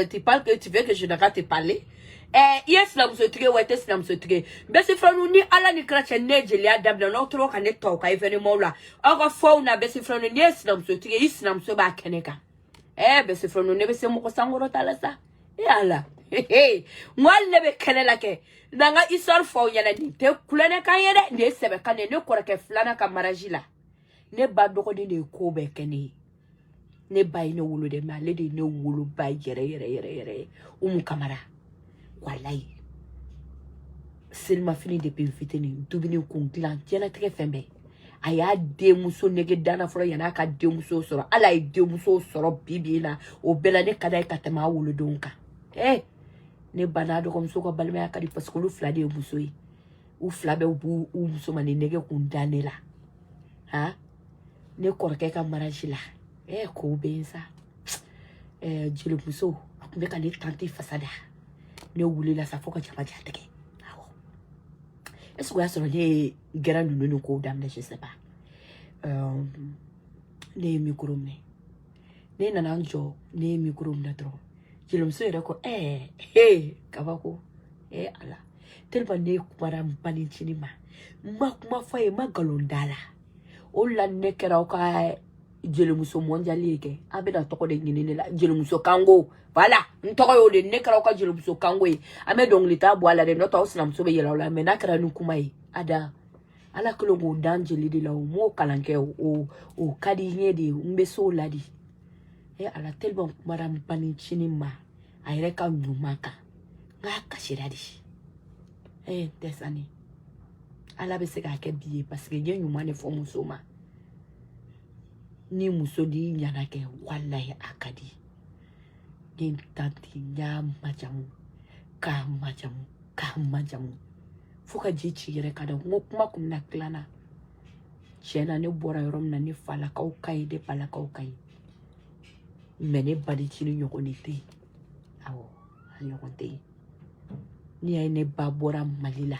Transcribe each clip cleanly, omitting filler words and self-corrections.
Tu parles que tu veux que je n'arrête de te parler. Yes, là, vous êtes ouais, t'es là, vous êtes mais si frère, nous ni ala ni crache neige, il y a d'abord notre roc à netto, quand événement là. Or, faut, na besi frère, nous yes, là, vous êtes yes, là, vous êtes keneka. Besi frère, nous ne sommes pas sangoro talasa. Ala. Moi, le kenela ke. Nanga isor fo yana ni te kulene kan yede, ne sebe kan ne ko ke flana ka marajila. Ne ba doko de ne ko be kene. Ne ba ine wulu de ma le de ne wulu ba yere. Kamara. Wallahi. Selma fini depuis fitini dubini kun glan tiena tege fembe aya de muso nege dana foro yana ka de muso soro ala de muso soro bibina o bela ne kada ka tema wulu donka ne banado comme so ko balme akadi parce que lu fla de muso yi u fla be bu u muso mane nege kun danela ha ne korke ka maraji la ko benza jilo muso akumbe ka ne tanti fasada ne wuli la sa foka chapa jateke. Est-ce que vous avez grand nous ko dame je sais pas ne micro ne nananjo ne micro na tro jilo mso yere ko kabako ala tellement ne kumara mpani chini ma kuma faye magalondala o la ne kera ka jelo muso mondiali ke abeda toko de ngini la jelo muso kango voilà ntoko yo de nekara ka jelo muso kango ame donc leta boala de nota osna muso be yela la mena kara nu kumai ada ala kolo go danjeli de la mo kalanke o kadi nyede mbeso ladi ala tellement maram pani chinima ayre ka nyumaka nga kashiradi desani ala be se ka ke biye parce que je nyuma ne fo muso ma ni muso di nyana ke wallahi akadi din tanti nya majamu ka majamu fuka jichi yere kada ngokuma kumna klana chena ne bora yorom na ni fala ka ukai de pala ka ukai mene badi chini yokonite awo yokonte ni ay ne babora malila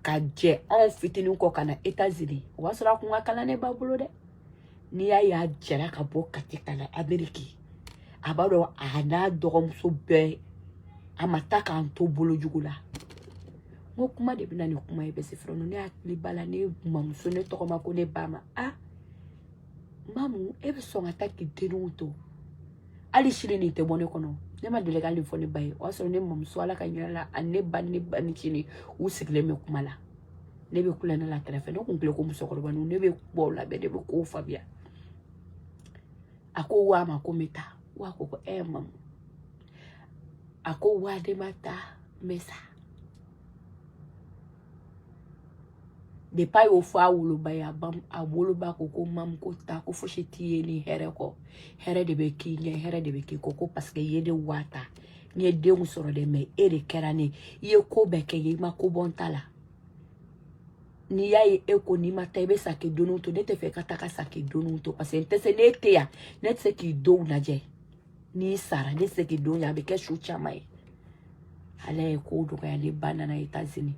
kaje on fitini ko kana États-Unis wasra ko ngakala ne babulo de ni ya jara ka bo katika na Ameriki abado ana dogom so be amata kan to bolo jugula ngo kuma de binani kuma ebe se frono ne akli bala ne mamso ne to ma ko ne bama mamu ebe so ngata ki denuto ali shirini te bone kono ne ma dele gali foni bay wasro ne mamso ala ka nyala ane bani chini usikle me kuma la ne be kula na la trefe no kumple ko muso ko banu ne be bo la be de ko fabia ako wa ma ko meta wa ko mam ako wa de mata mesa de pay o fa wulu ba ya bam a wulu ba ko mam ko ta ko fo sheti ni here ko here de be ki nye here de be ki ko parce que yede wata nye de musoro de me ere kerane ye ko be ke ye ma ko bontala ni yaye eko ni mata ebe sake donu to nete fe kataka sake donu to parce que se nete ya net se ki do na je ni sara ne se ki do ya be ke shu chamai ale ko do ka le banana États-Unis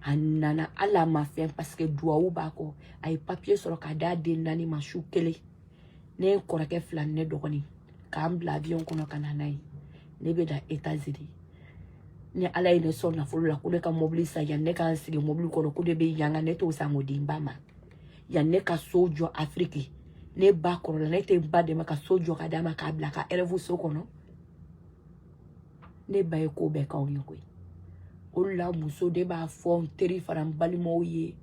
anana ala ma fe parce que doa u ba ko ay papier sur ka da de nani ma shu kele ne ko ra ke flan ne do koni ka ambla avion ko no kananai ne be da États-Unis ni ala ine so na fulu la kule ka mobilisa ya ne ka sigi mobili kono kude be yanga ne to sa modimba ma ya ne ka sojo Afrique ne ba ko la ne te ba de ma ka sojo ka dama ka bla ka erevu so kono ne ba ko be ka onyo ko o la muso de ba fo teri faram balimo ye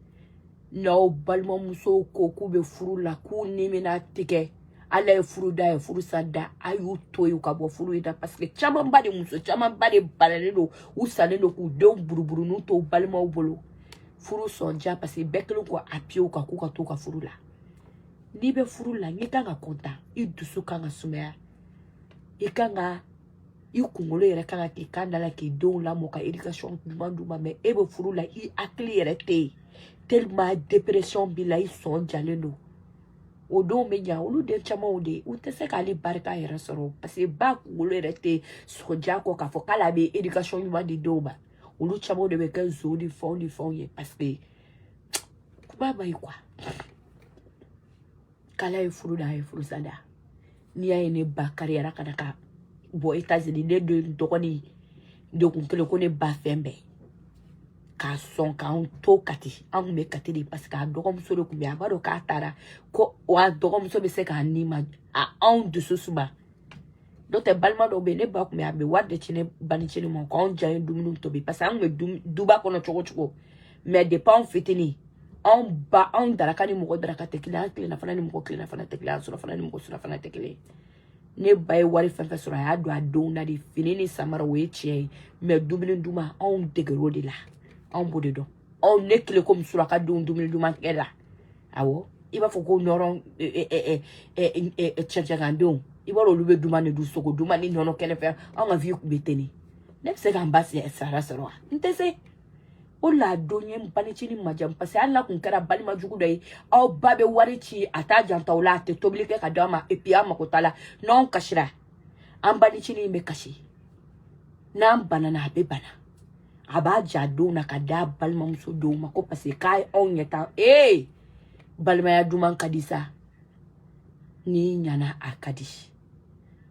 no balimo muso ko ku be furu la ku ni me na tike ala e furu da e furu sada ayu to yu ka bo furu ida parce que chama mbade muso chama mbade balale do usale no ku de buruburu no to balma bolo furu sonja parce que bekelo ko apio ka ku ka to ka furu la ni be furu la ni kanga konta i dusu kanga sumea i kanga i kungolo yere kanga ki kanda la ki do la mo ka education manduma me ebe furu la i akli yere te tellement dépression bi la i sonja le no o do me nya olu de chama o de u te se kali barka yere soro parce que ba kungolo yere te soja ko ka fo kala be education yuma de do ba olu chama o de be ka zo di fond ye parce que kuma ba quoi kala e furu da e furu sada ni y'a ye ne ba kariyara ka na ka bɔ États-Unis ne dɔgɔnin de kun kelen ko ne ba fɛn bɛɛ k'a sɔn k'an to Kati an kun bɛ Kati de parce que a dɔgɔmuso de kun bɛ a b'a dɔn k'a taara ko a dɔgɔmuso bɛ se k'a ni ma anw dusu suma n'o tɛ balima dɔw bɛ yen ne ba kun bɛ a bɛ wari de ci ne ba ni cini ma k'anw ja ye dumuni tobi parce que an kun bɛ duba kɔnɔ cogo cogo mais depuis anw fitinin anw daraka ni mɔgɔ daraka tɛ kelen an kilenna fana ni mɔgɔ kilenna fana tɛ kelen an surafana ni mɔgɔ surafana tɛ kelen ne ba ye wari fɛn fɛn sɔrɔ a y'a don a denw na de fini ni samara o ye tiɲɛ ye mais dumuni duma anw degera o de la anw b'o de dɔn anw ne kelen komi suraka denw dumuni duman kɛ la awɔ i b'a fɔ ko nɔrɔ cɛncɛnkandenw i b'a dɔn olu bɛ duman de dun sogo duman ni nɔnɔ kɛnɛ fɛ anw ka vie kun bɛ ten ne bɛ se k'an ba sara sɔrɔ wa n tɛ se o la don ye banicini majamu parce que hali n'a kun kɛra balima jugu dɔ ye aw ba bɛ wari ci a t'a janto aw la a tɛ tobili kɛ ka d'aw ma et puis a mako t'a la n'anw kasira an banicini in bɛ kasi n'an banana a bɛ bana a b'a ja denw na ka d'a balimamuso denw ma ko parce que k'a anw ɲɛ tan balimaya duman ka di sa n'i ɲana a ka di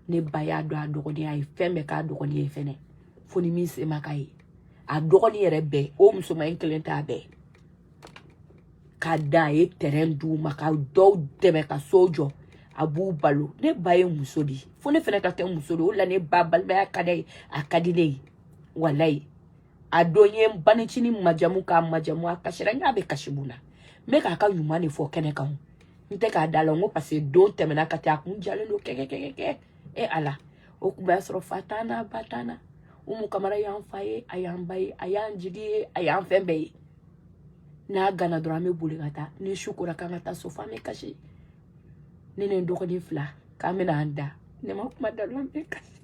ne ba y'a dɔn a dɔgɔnin a ye fɛn bɛɛ k'a dɔgɔnin ye fɛnɛ fo ni min se ma k'a ye a dɔgɔnin yɛrɛ bɛɛ o musoman kelen t'a bɛɛ k'a da a ye terrain d'u ma ka dɔw dɛmɛ ka so jɔ a b'u balo ne ba ye muso di fo ne fɛnɛ ka kɛ muso di o la ne ba balimaya ka di a ka di ne ye walayi a don ye banicini majamu k'a majamu a kasira n y'a bɛ kasi mun na n bɛ k'a ka ɲuman de fɔ kɛnɛ kan n tɛ k'a da la n ko parce que don tɛmɛna ka taa a kun jalen don kɛkɛkɛkɛ ala o kun b'a sɔrɔ fa t'an na ba t'an na Umu Kamara y'an fa ye a y'an ba ye a y'an jigi ye a y'an fɛn bɛɛ ye n'a gana dɔrɔn an bɛ boli ka taa ni su kora k'an ka taa so f'an bɛ kasi ne ni n dɔgɔnin fila k'an bɛna an da ne ma kuma da an bɛ kasi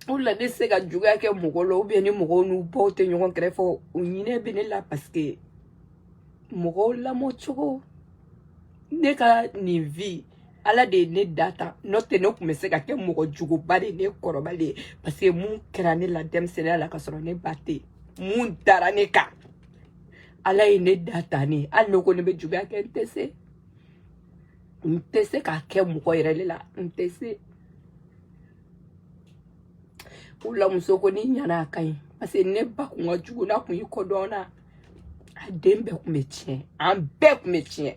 o la ne se ka juguya kɛ mɔgɔ la ou bien ni mɔgɔw n'u baw tɛ ɲɔgɔn kɛrɛfɛ o ɲinɛ bɛ ne la parce que mɔgɔw lamɔ cogo ne ka nin vie ala de ye ne da tan n'o tɛ ne kun bɛ se ka kɛ mɔgɔ juguba de ne kɔrɔbalen ye parce que mun kɛra ne la denmisɛnninya la ka sɔrɔ ne ba tɛ mun dara ne kan ala ye ne da tan ne hali ne ko ne bɛ juguya kɛ n tɛ se k'a kɛ mɔgɔ yɛrɛ de la n tɛ se o la muso ko ni ɲana a ka ɲi parce que ne ba kun ka jugu n'a kun y'i kɔdɔn na a den bɛɛ kun bɛ tiɲɛ an bɛɛ kun bɛ tiɲɛ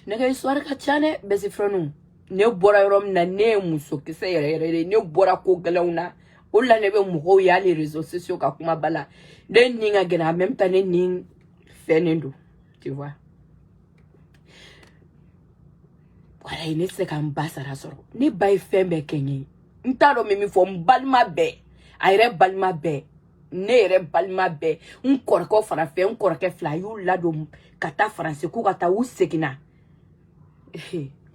ne ka histoire ka ca dɛ bɛsi frɛnu ne bɔra yɔrɔ min na ne ye muso kisɛ yɛrɛ yɛrɛ de ne bɔra ko gɛlɛnw na o la ne bɛ mɔgɔw ye hali réseaux sociaux ka kuma ba la ne ni ka gɛlɛn en même temps ne ni fɛnnen don tu vois walayi ne tɛ se ka n ba sara sɔrɔ ne ba ye fɛn bɛɛ kɛ n ye n t'a dɔn min fɔ n balima bɛɛ a yɛrɛ balima bɛɛ ne yɛrɛ balima bɛɛ n kɔrɔkɛw fana fɛ n kɔrɔkɛ fila a y'u ladon ka taa Faransi k'u ka taa u seginna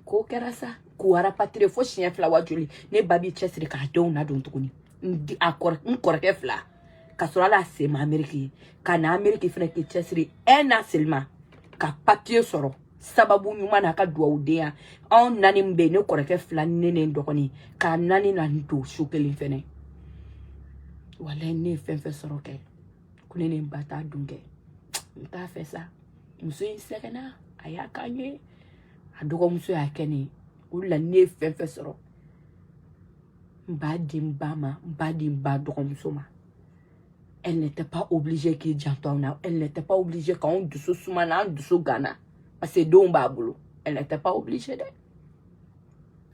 k'o kɛra sa k'u rapatrier fo siɲɛ fila wa joli ne ba b'i cɛsiri k'a denw nadon tuguni n kɔrɔkɛ fila ka sɔrɔ ala se ma Amérique ye ka na Amérique fana k'i cɛsiri un an seulement ka papier sɔrɔ sababu ɲuman n'a ka duwawudenya anw naani min bɛ yen ne kɔrɔkɛ fila ni ne dɔgɔnin k'a naani na don su kelen fɛnɛ walayi ne ye fɛn fɛn sɔrɔ kɛ ko ne ni n ba t'a dun kɛ n t'a fɛ sa muso in sɛgɛnna a y'a k'an ye a dɔgɔmuso y'a kɛ ne ye o la ne ye fɛn fɛn sɔrɔ n b'a di n ba ma n b'a di n ba dɔgɔmuso ma elle n'était pas obligée k'i janto anw na elle n'était pas obligée k'anw dusu suma n'an dusu gana parce que denw b'a bolo elle n'était pas obligée dɛ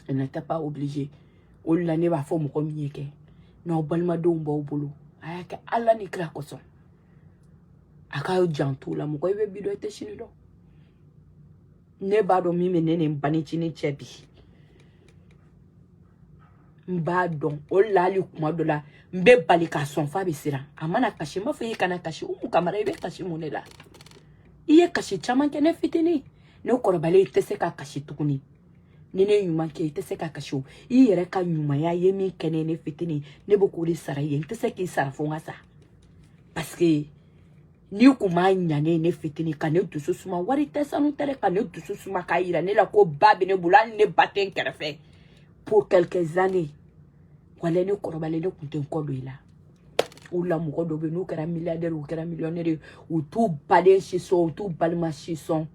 elle n'était pas obligée o la ne b'a fɔ mɔgɔ min ye kɛ n'aw balimadenw b'aw bolo a y'a kɛ ala ni kira kosɔn a k'aw janto la mɔgɔ i bɛ bi dɔn i tɛ sini dɔn ne b'a dɔn min bɛ ne ni n banicinin cɛ bi n b'a dɔn o la hali kuma dɔ la n bɛ bali k'a sɔn f'a bɛ siran a mana kasi n b'a fɔ i kana kasi Umu Kamara i bɛ kasi mun de la i ye kasi caman kɛ ne fitinin ne kɔrɔbalen i tɛ se ka kasi tuguni ni ne ɲuman kɛ i tɛ se ka kasi o i yɛrɛ ka ɲumanya ye min kɛ ne fitinin ne bɛ k'o de sara i ye n tɛ se k'i sara fo n ka sa parce que ni kuma nyane ne fitini ka ne dusu suma wari tɛ sanu tɛ ka ne dusu suma ka yira ne la ko ba bɛ ne bolo hali ne ba tɛ n kɛrɛfɛ pour quelques années wala ne kɔrɔbalen ne kun tɛ n kɔ don i la u la mɔgɔ dɔ bɛ n'u kɛra milliardaire u kɛra millionnaire u t'u baden si sɔn u t'u balima si sɔn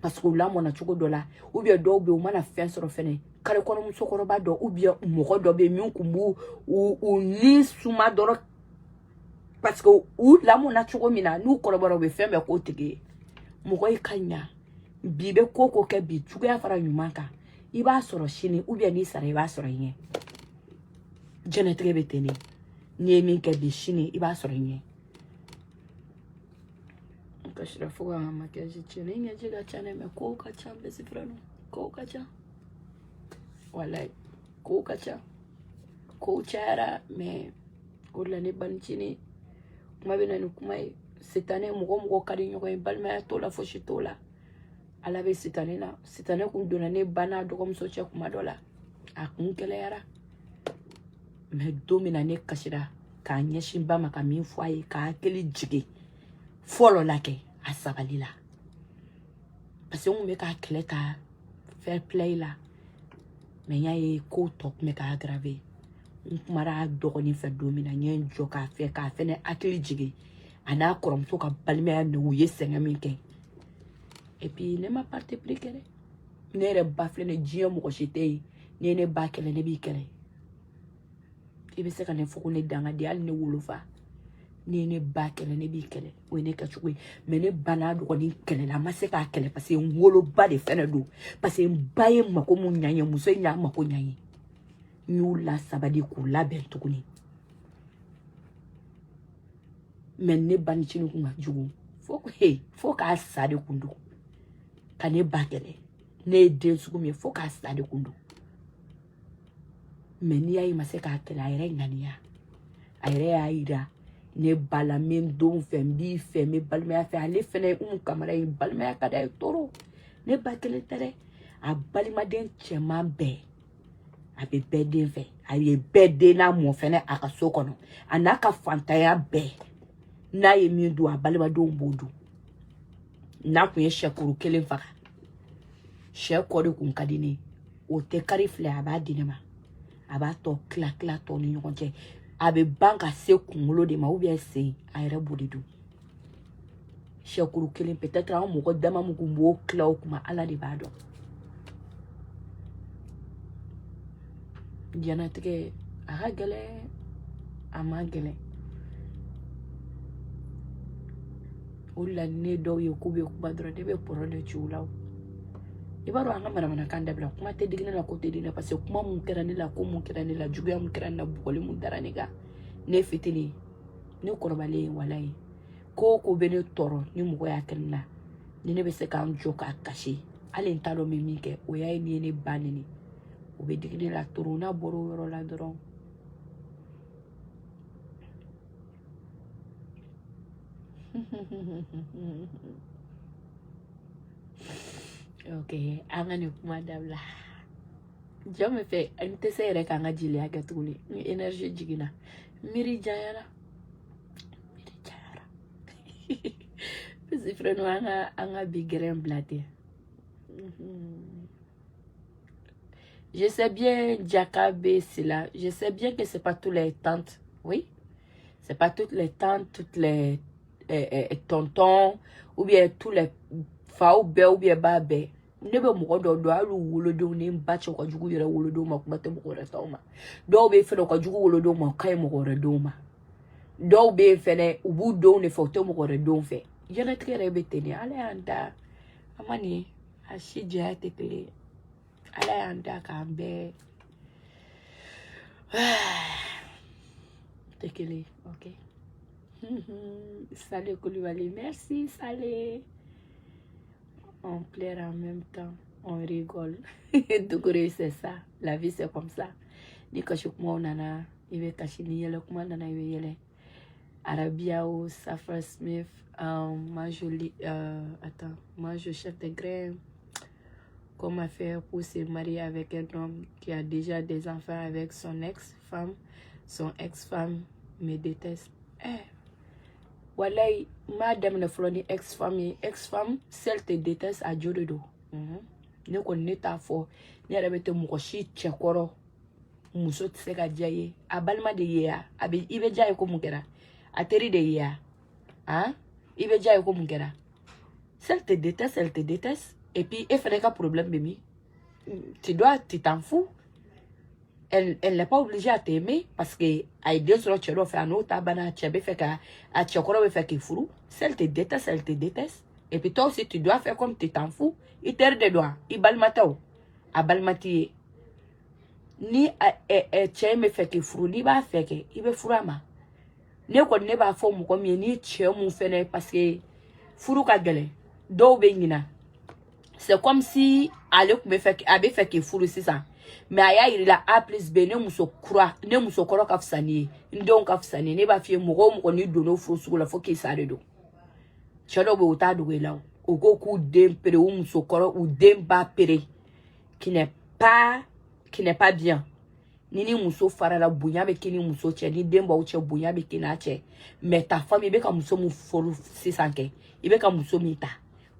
parce que u lamɔna cogo dɔ la ou bien dɔw bɛ u mana fɛn sɔrɔ fɛnɛ kare kɔnɔ musokɔrɔba dɔ ou bien mɔgɔ dɔ bɛ min kun b'u u ni suma dɔrɔn parce que u lamɔna cogo min na n'u kɔrɔbayara u bɛ fɛn bɛɛ k'o tigi ye mɔgɔ i ka ɲa bi bɛ ko ko kɛ bi juguya fara ɲuman kan i b'a sɔrɔ sini ou bien n'i sara i b'a sɔrɔ i ɲɛ jɛnɛtigɛ bɛ ten de n'i ye min kɛ bi sini i b'a sɔrɔ i ɲɛ kasira fo ka makiyaji tiɲɛ ne ɲɛji ka ca dɛ mɛ kow ka ca bɛsi fila no kow ka ca walayi kow ka ca kow cayara mɛ o de la ne banicinin kuma bɛ na ni kuma ye sitanɛ mɔgɔ ka di ɲɔgɔn ye balimaya t'o la fosi t'o la ala bɛ sitanɛ na sitanɛ kun donna ne ba n'a dɔgɔmuso cɛ kuma dɔ la a kun gɛlɛyara mɛ don min na ne kasira k'a ɲɛsin ba ma ka min fɔ a ye k'a hakili jigin fɔlɔ la kɛ a sabali la parce que n kun bɛ k'a kɛlɛ ta fair play la mɛ n y'a ye ko tɔ kun bɛ k'a aggrave n kumara a dɔgɔnin fɛ don min na n ye n jɔ k'a fɛnɛ hakili jigin a n'a kɔrɔmuso ka balimaya ni u ye sɛgɛn min kɛ et puis ne ma parti pris kɛ dɛ ne yɛrɛ ba filɛ ne diɲɛ mɔgɔ si tɛ yen n'i ye ne ba kɛlɛ ne b'i kɛlɛ i bɛ se ka ne fɔ ko ne dangaden hali ne wolofa n'i ye ne ba kɛlɛ ne b'i kɛlɛ o ye ne kɛcogo ye mɛ ne ba n'a dɔgɔnin kɛlɛla a ma se k'a kɛlɛ parce que n woloba de fɛnɛ don parce que n ba ye mako mun ɲa n ye muso in y'a mako ɲa n ye n y'u lasabali k'u labɛn tuguni mɛ ne banicinin kun ka jugu fo k'a sa de kun don ka ne ba kɛlɛ ne ye den sugu min ye fo k'a sa de kun don mɛ n'i y'a ye ma se k'a kɛlɛ a yɛrɛ ŋaniya a yɛrɛ y'a yira ne ba la n bɛ n denw fɛ n b'i fɛ n bɛ balimaya fɛ ale fɛnɛ ye Umu Kamara ye balimaya ka d'a ye toro ne ba kelen tɛ dɛ a balimaden cɛman bɛɛ a bɛ bɛɛ den fɛ a ye bɛɛ den n'a mɔ fɛnɛ a ka so kɔnɔ a n'a ka fantanya bɛɛ n'a ye min dun a balimadenw b'o dun n'a kun ye sɛkuru kelen faga sɛ kɔ de kun ka di ne ye o tɛ kari filɛ a b'a di ne ma a b'a tɔ tila tɔ ni ɲɔgɔn cɛ a bɛ ban ka se kunkolo de ma ou bien sen a yɛrɛ b'o de dun sɛkuru kelen peut-être an mɔgɔ dama mun kun b'o tila o kuma ala de b'a dɔn diɲɛlatigɛ a ka gɛlɛn a ma gɛlɛn o de la ne dɔw ye k'u bɛ kuma dɔrɔn ne bɛ pɔrɔ de ci u la i b'a dɔn an ka manamanakan dabila kuma tɛ digi ne la ko tɛ digi ne la parce que kuma mun kɛra ne la ko mun kɛra ne la juguya mun kɛra ne la bugɔli mun dara ne kan ne fitinin ne kɔrɔbalen walayi ko ko bɛ ne tɔɔrɔ ni mɔgɔ y'a kɛ ne la ni ne bɛ se k'an jɔ k'a kasi hali n t'a dɔn n bɛ min kɛ o y'a ye ni ye ne ba neni o bɛ digi ne la toro n'a bɔra o yɔrɔ la dɔrɔn ok an ka nin kuma dabila jɔn min fɛ n tɛ se yɛrɛ k'an ka jeliya kɛ tuguni ni énergie jiginna miiri janyara parce que vraiment an ka bi gɛrɛn bila ten je sais bien Jaka bɛ Sila je sais bien que c'est pas tous les tantes oui c'est pas toutes les tantes toutes les tontons ou bien tous les faw bɛɛ ou bien ba bɛɛ ne bɛ mɔgɔ dɔw dɔn hali u wolodenw ni n ba cɛ u ka jugu yɛrɛ wolodenw ma kuma tɛ mɔgɔ wɛrɛ taw ma dɔw bɛ fɛnɛ u ka jugu wolodenw ma u ka ɲi mɔgɔ wɛrɛ denw ma dɔw bɛ yen fɛnɛ u b'u denw de fɛ u tɛ mɔgɔ wɛrɛ denw fɛ diɲɛlatigɛ yɛrɛ bɛ ten de ala y'an da a ma nin a si janya tɛ kelen ye ala y'an da k'an bɛɛ tɛ kelen ye ok Salé Koulibaly merci Salé. On pleure en même temps, on rigole. Doucouré, c'est ça. La vie, c'est comme ça. Ni kashi kuma o nana, I bɛ kasi ni yɛlɛ kuma nana I bɛ yɛlɛ. Arabia ou Safra Smith, moi je cherche des grains. Comment faire pour se marier avec un homme qui a déjà des enfants avec son ex-femme. Son ex-femme me déteste. Walay, madame ne floni ex-femme, celle te déteste à Dieu de dos. Ne connais ta fo, ne rebete mukoshi tchekoro. Muso tsega jaye, abalma de yea, abi ibe jaye ko mukera. Ateri de yea. Hein? Ibe jaye ko mukera. Celle te déteste, elle te déteste. Et puis, elle fait un problème, baby. Tu t'en fous. Elle n'est pas obligée à t'aimer parce que elle dit sur le fait un autre abana tchebe fait qu'à tchokoro fait qu'il fout. Celle te déteste, elle te déteste. Et puis toi aussi tu dois faire comme tu t'en fous. Il terre de doigts, il balmatao, a balmatier. Ni tcheme fait qu'il fout, ni ba fait que il veut fourama. Ne connaît pas forme comme ni tcheme fait parce que fourou ka gale. Do benina. C'est comme si Alec me fait avait fait qu'il fout c'est ça. Mais aya il a A plus B ne muso kura ne muso koro kafsani ndon kafsani ne ba fie mugo mugo ni dono frosu la fo ke sare do chalo bo ta do la o go ku dem pere o muso koro ou dem ba pere qui n'est pas bien nini muso fara la bunya be kini muso che ni dem ba o che bunya be kina che mais ta femme be ka muso mu folu 600 ibe ka muso mita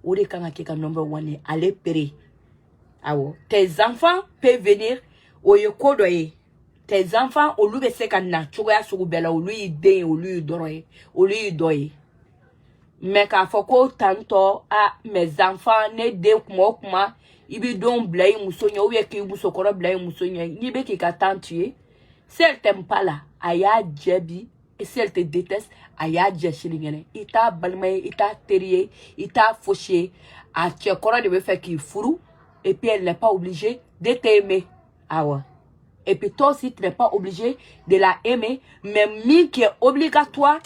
o de kan ka number 1 aller pere. Tes enfants peuvent venir au yokodoye. Tes enfants, au lieu de se kana, tu vois, sur bella, au lieu de, au lieu d'oreille, au lieu d'oreille. Mais quand faut tanto à mes enfants, ne de kuma, ibi don blay musonya, ou yeki musokoro blay musonya, ni be ki ka tantuye. Si elle t'aime pas là, aya djebi, et si elle te déteste, aya djeshilingene. Ita balmaye, ita teriye, ita fauché, a tchekora de me faire qu'il fourou. Et puis elle n'est pas obligée de t'aimer. Ah ouais. Et puis toi aussi, tu n'es pas obligé de la aimer. Mais mi qui est obligatoire,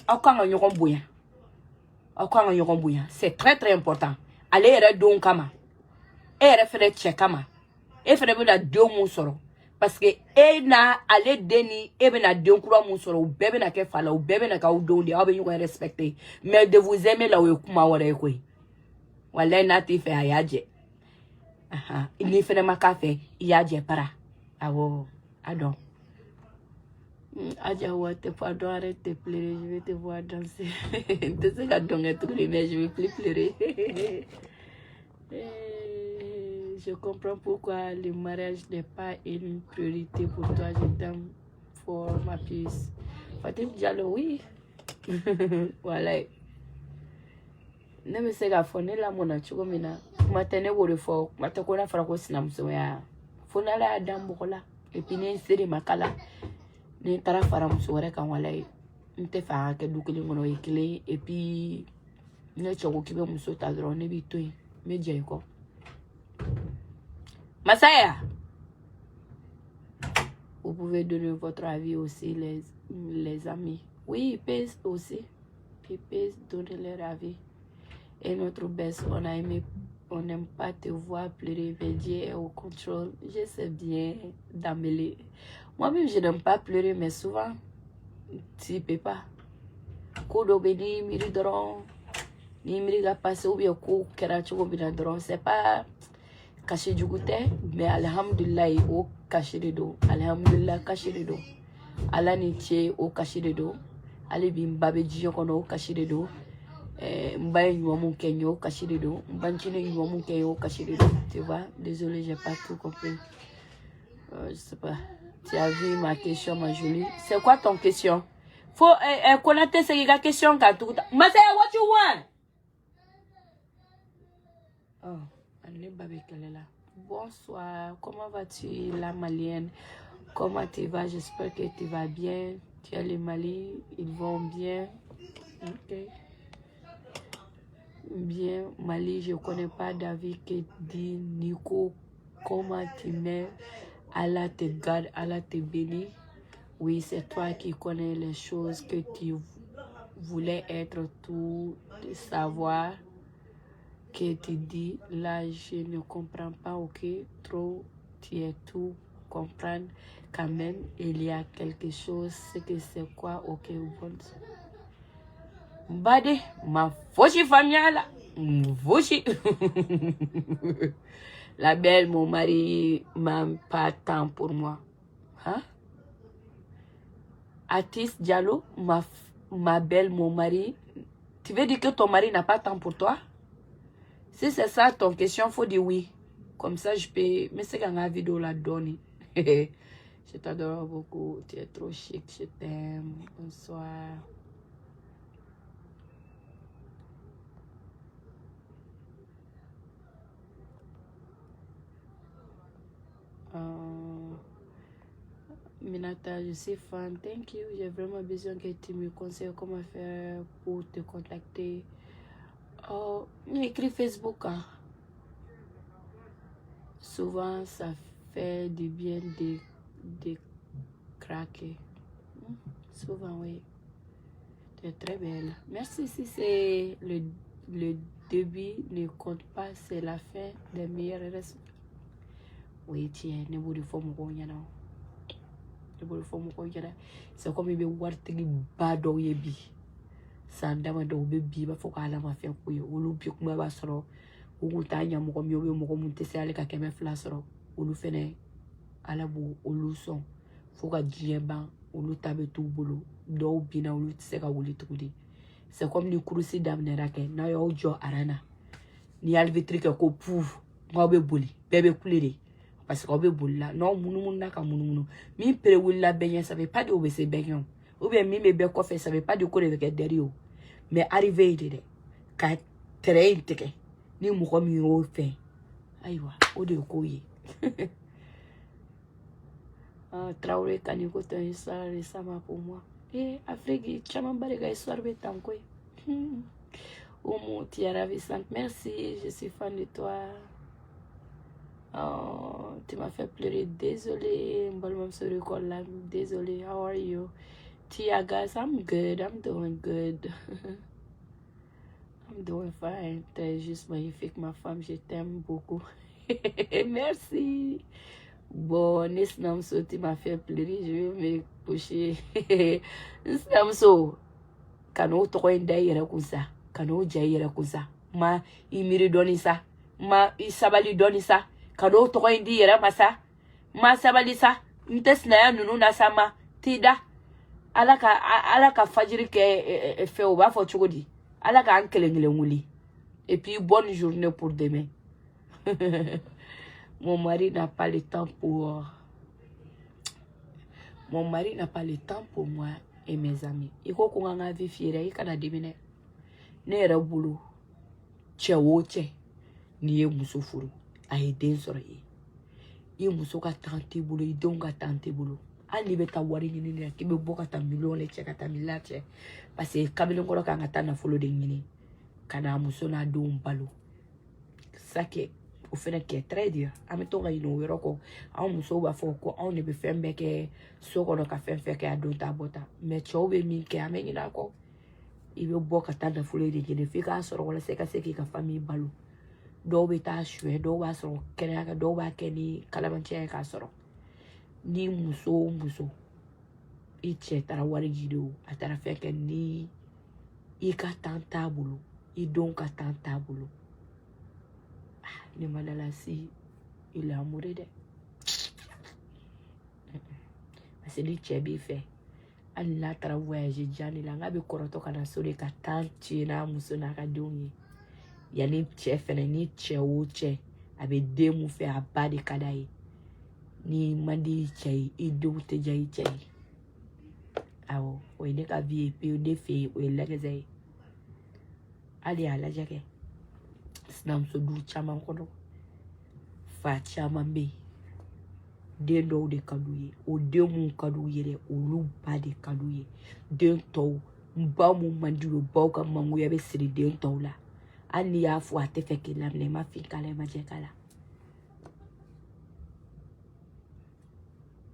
c'est très très important. Allez, elle est donc kama. Elle fait check kama. Elle fait de deux monsoro. Parce que elle n'a allé deni, elle n'a deux croix monsoro. Ou bébé n'a qu'à faire là, ou bébé n'a qu'à ou donner, ou bien respecter. Mais de vous aimer là où vous kuma wale quoi. Voilà, n'a pas fait ayaje. Il n'y fait pas café, il y a des para. Awo, adon. Adjawa, t'es pas d'or, arrête de pleurer, je vais te voir danser. Tu sais, j'adore être mais je vais plus pleurer. Je comprends pourquoi le mariage n'est pas une priorité pour toi. Je t'aime pour ma puce. Fatim Diallo, oui. Voilà. Ne me sais pas, faut la mona, tu vois, matene wole fo matakona fara ko sinamso ya fona la adam bokola et puis ne sere makala ne tara fara muso wore kan walay nte fa ke dukeli ngono yekele et puis ne choko kibe muso ta dro ne bi toy me jey ko Masaya. Vous pouvez donner votre avis aussi les amis. Oui, ils peuvent aussi. Ils peuvent donner leur avis. Et notre baisse, on a aimé. On n'aime pas te voir pleurer, mais Dieu est au contrôle. Je sais bien d'amener. Moi-même, je n'aime pas pleurer, mais souvent, tu ne peux pas. Kodo beni miri doron, ni miri ga passe ou bien ko kera chogo bina doron. C'est pas caché du goût, mais alhamdulillah au caché de dos. Alhamdulillah caché de dos. Ala ni tche au caché de dos. Ale bimbabe jiyo kono au caché de dos. Mbaye nyuamu kenyo kashiredo mbanchine nyuamu kenyo kashiredo. Tu vois, désolé, j'ai pas tout compris. Je sais pas. Tu as vu ma question, ma jolie? C'est quoi ton question? Faut connaître cette question quand tout. Masaya, what you want? Oh, allez babekele là. Bonsoir, comment vas-tu la malienne? Comment tu vas? J'espère que tu vas bien. Tu as les Mali, ils vont bien. Ok. Bien, Mali, je ne connais pas David qui dit Nico, comment tu mets, Allah te garde, Allah te bénit. Oui, c'est toi qui connais les choses que tu voulais être tout savoir. Que tu dis, là, je ne comprends pas, ok, trop, tu es tout comprendre. Quand même, il y a quelque chose, c'est que c'est quoi, ok, bon. Bade, ma fauchi familiale, fauchi. La belle, mon mari, m'a pas temps pour moi. Hein? Atis Diallo, ma belle, mon mari, Tu veux dire que ton mari n'a pas de temps pour toi? Si c'est ça ton question, faut dire oui. Comme ça, je peux... Mais c'est quand la vidéo la donne. Je t'adore beaucoup. Tu es trop chic. Je t'aime. Bonsoir. Minata, je suis fan. Thank you. J'ai vraiment besoin que tu me conseilles comment faire pour te contacter. Oh, écris Facebook. Hein. Souvent, ça fait du bien de craquer. Souvent, oui. Tu es très belle. Merci si c'est le début ne compte pas, c'est la fin des meilleurs restes. Oui, tiens, ne vous faut me c'est comme il wartigi bado yebi. Sandama do bebi ba foka ala ma fe ko ye olu bi kuma ba soro ugu ta nya mo ko mi obe mo ko mun tese ale ka keme fla soro olu fene ala bu olu son foka dieba olu tabe tu bolo do bina olu tse ka wuli tukudi. C'est comme ni kurusi damnera ke na yo jo arana ni alvitrike ko pouf ngobe boli bebe kulere parce que obe bolla non munu na ka munu mi pere willa benyen ça veut pas dire obese benyen ou bien mi me be ko fait ça veut pas dire ko de derrière mais arrivé de ka train teke ni mu ko mi o fait aywa o de ko yi Traoré kaniko ton histoire récemment pour moi Afrique chama barega histoire betam ko Omo, tu es ravissante. Merci, je suis fan de toi. Oh, tu m'as fait pleurer. Désolée. Désolée. How are you? Tia, guys, I'm good. I'm doing good. I'm doing fine. T'es juste magnifique, ma femme. Je t'aime beaucoup. Merci. Bon, Nesnamso, tu m'as fait pleurer. Je vais me coucher. Nesnamso, kano toko indayera kusa. Kano jayera kusa. Ma imiri donisa. Ma isabali donisa. Kano toko indiyera masa. Ma sabali sa. Mtesna ya nunu nasama. Tida. Alaka fajiri ke fe oba fo chukodi. Alaka ankelengele nguli. Et puis bonne journée pour demain. Mon mari n'a pas le temps pour... Mon mari n'a pas le temps pour moi et mes amis. Il faut qu'on ait vie fière. Il faut qu'on ait des ne boulot. Tche wo tche. Ni e muso furu. A ye den sɔrɔ ye. I muso ka tante bolo. I denw ka tante bolo. Hali bɛ taa wari ɲini na k'i bɛ bɔ ka taa miliyɔn le cɛ ka taa miliyɔn cɛ. Parce que kamalen kɔrɔ kan ka taa nafolo de ɲini. Ka na muso n'a denw balo. Ça qui o fɛnɛ kɛ très dur. An bɛ to ka ɲinɛ o yɔrɔ kɔ. Anw musow b'a fɔ ko anw de bɛ fɛn bɛɛ kɛ so kɔnɔ ka fɛn fɛn kɛ a don ta bɔ ta. Mais cɛw bɛ min kɛ an bɛ ɲinɛ a kɔ. I bɛ bɔ ka taa nafolo de ɲini f'i k'a sɔrɔ walasa i ka se k'i ka famille balo. Dɔw bɛ taa suɲɛ dɔw b'a sɔrɔ kɛnɛya kan dɔw b'a kɛ ni kalabanciya ye k'a sɔrɔ. Ni muso o muso i cɛ taara wari jide o a taara fɛn kɛ ni i ka temps t'a bolo i denw ka temps t'a bolo. Ne ma dala si il est amoureux dɛ. Parce que ni cɛ b'i fɛ hali n'a taara voyage jan de la n k'a bɛ kɔrɔtɔ ka na so de ka temps tiɲɛ n'a muso n'a ka denw ye. Yani cɛ fɛnɛ ni cɛ o cɛ a bɛ den mun fɛ a ba de ka d'a ye. Ni man di cɛ ye i denw tɛ diya i cɛ ye. Awɔ o ye ne ka vie ye pewu ne fɛ yen o ye lɛgɛsɛ ye. Hali a lajɛ kɛ sinamuso du caman kɔnɔ fa caman bɛ yen den dɔw de ka d'u ye o den mun ka d'u ye dɛ olu ba de ka d'u ye. Den tɔw ba mun man di o baw ka mangoya bɛ siri den tɔw la. Hali n'i y'a fɔ a tɛ fɛ k'i laminɛ i ma fin k'a la i ma jɛ k'a la.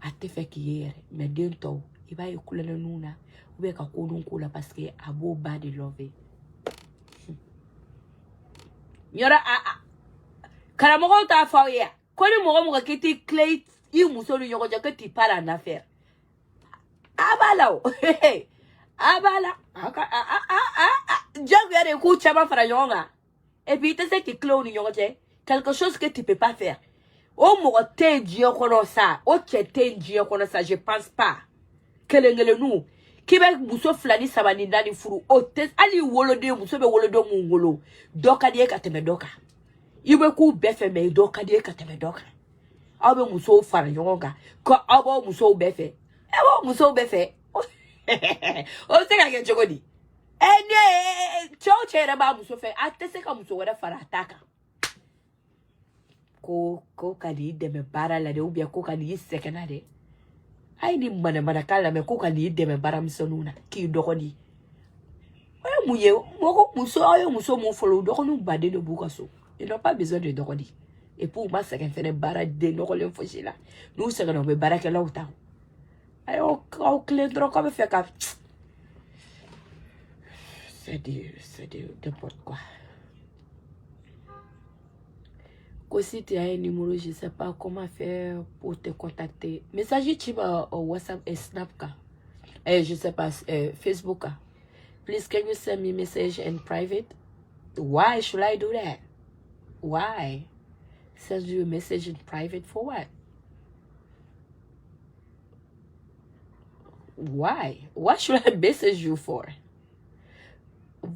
A tɛ fɛ k'i ye yɛrɛ mais den tɔw i b'a ye kulonkɛninw na ou bien ka ko dun ko la parce que a b'o ba de nɔfɛ. Yɔrɔ karamɔgɔw t'a fɔ aw ye ko ni mɔgɔ mɔgɔ k'i t'i tile i muso ni ɲɔgɔn cɛ que tu pars en affaire. A b'a la o a b'a la diyagoya de k'u caman fara ɲɔgɔn kan et puis i tɛ se k'i tile o ni ɲɔgɔn cɛ quelque chose que tu peux pas faire. O mɔgɔ tɛ yen diɲɛ kɔnɔ sa o cɛ tɛ yen diɲɛ kɔnɔ sa je pense pas. Kelenkelenninw Qui va muso flani sabani dani furu o test ali wolode muso be wolodo mu wolo doka die ka teme doka ibe ku befe me doka die ka teme doka abe muso fara yonga ko abo muso befe ebo muso befe o se ka ke jogodi ene choche ba muso fe atese ka muso wada fara ataka ko kadi deme bara la de ubia ko kadi sekena de ay ni mana kala me ko kadi deme bara misonuna ki dogodi ay muye moko muso ayo muso mon follow dogonu bade de bukaso il n'a pas besoin de dogodi et pour moi c'est qu'un fait bara de nokole foshi la nous c'est que no be bara ke lawta ay o clé dro comme fait ka c'est de n'importe quoi. Si tu as un numéro, je ne sais pas comment faire pour te contacter. Message tu vas au WhatsApp et Snapchat. Je ne sais pas, Facebook. Please, can you send me message in private? Why should I do that? Why? Send you a message in private for what? Why? What should I message you for?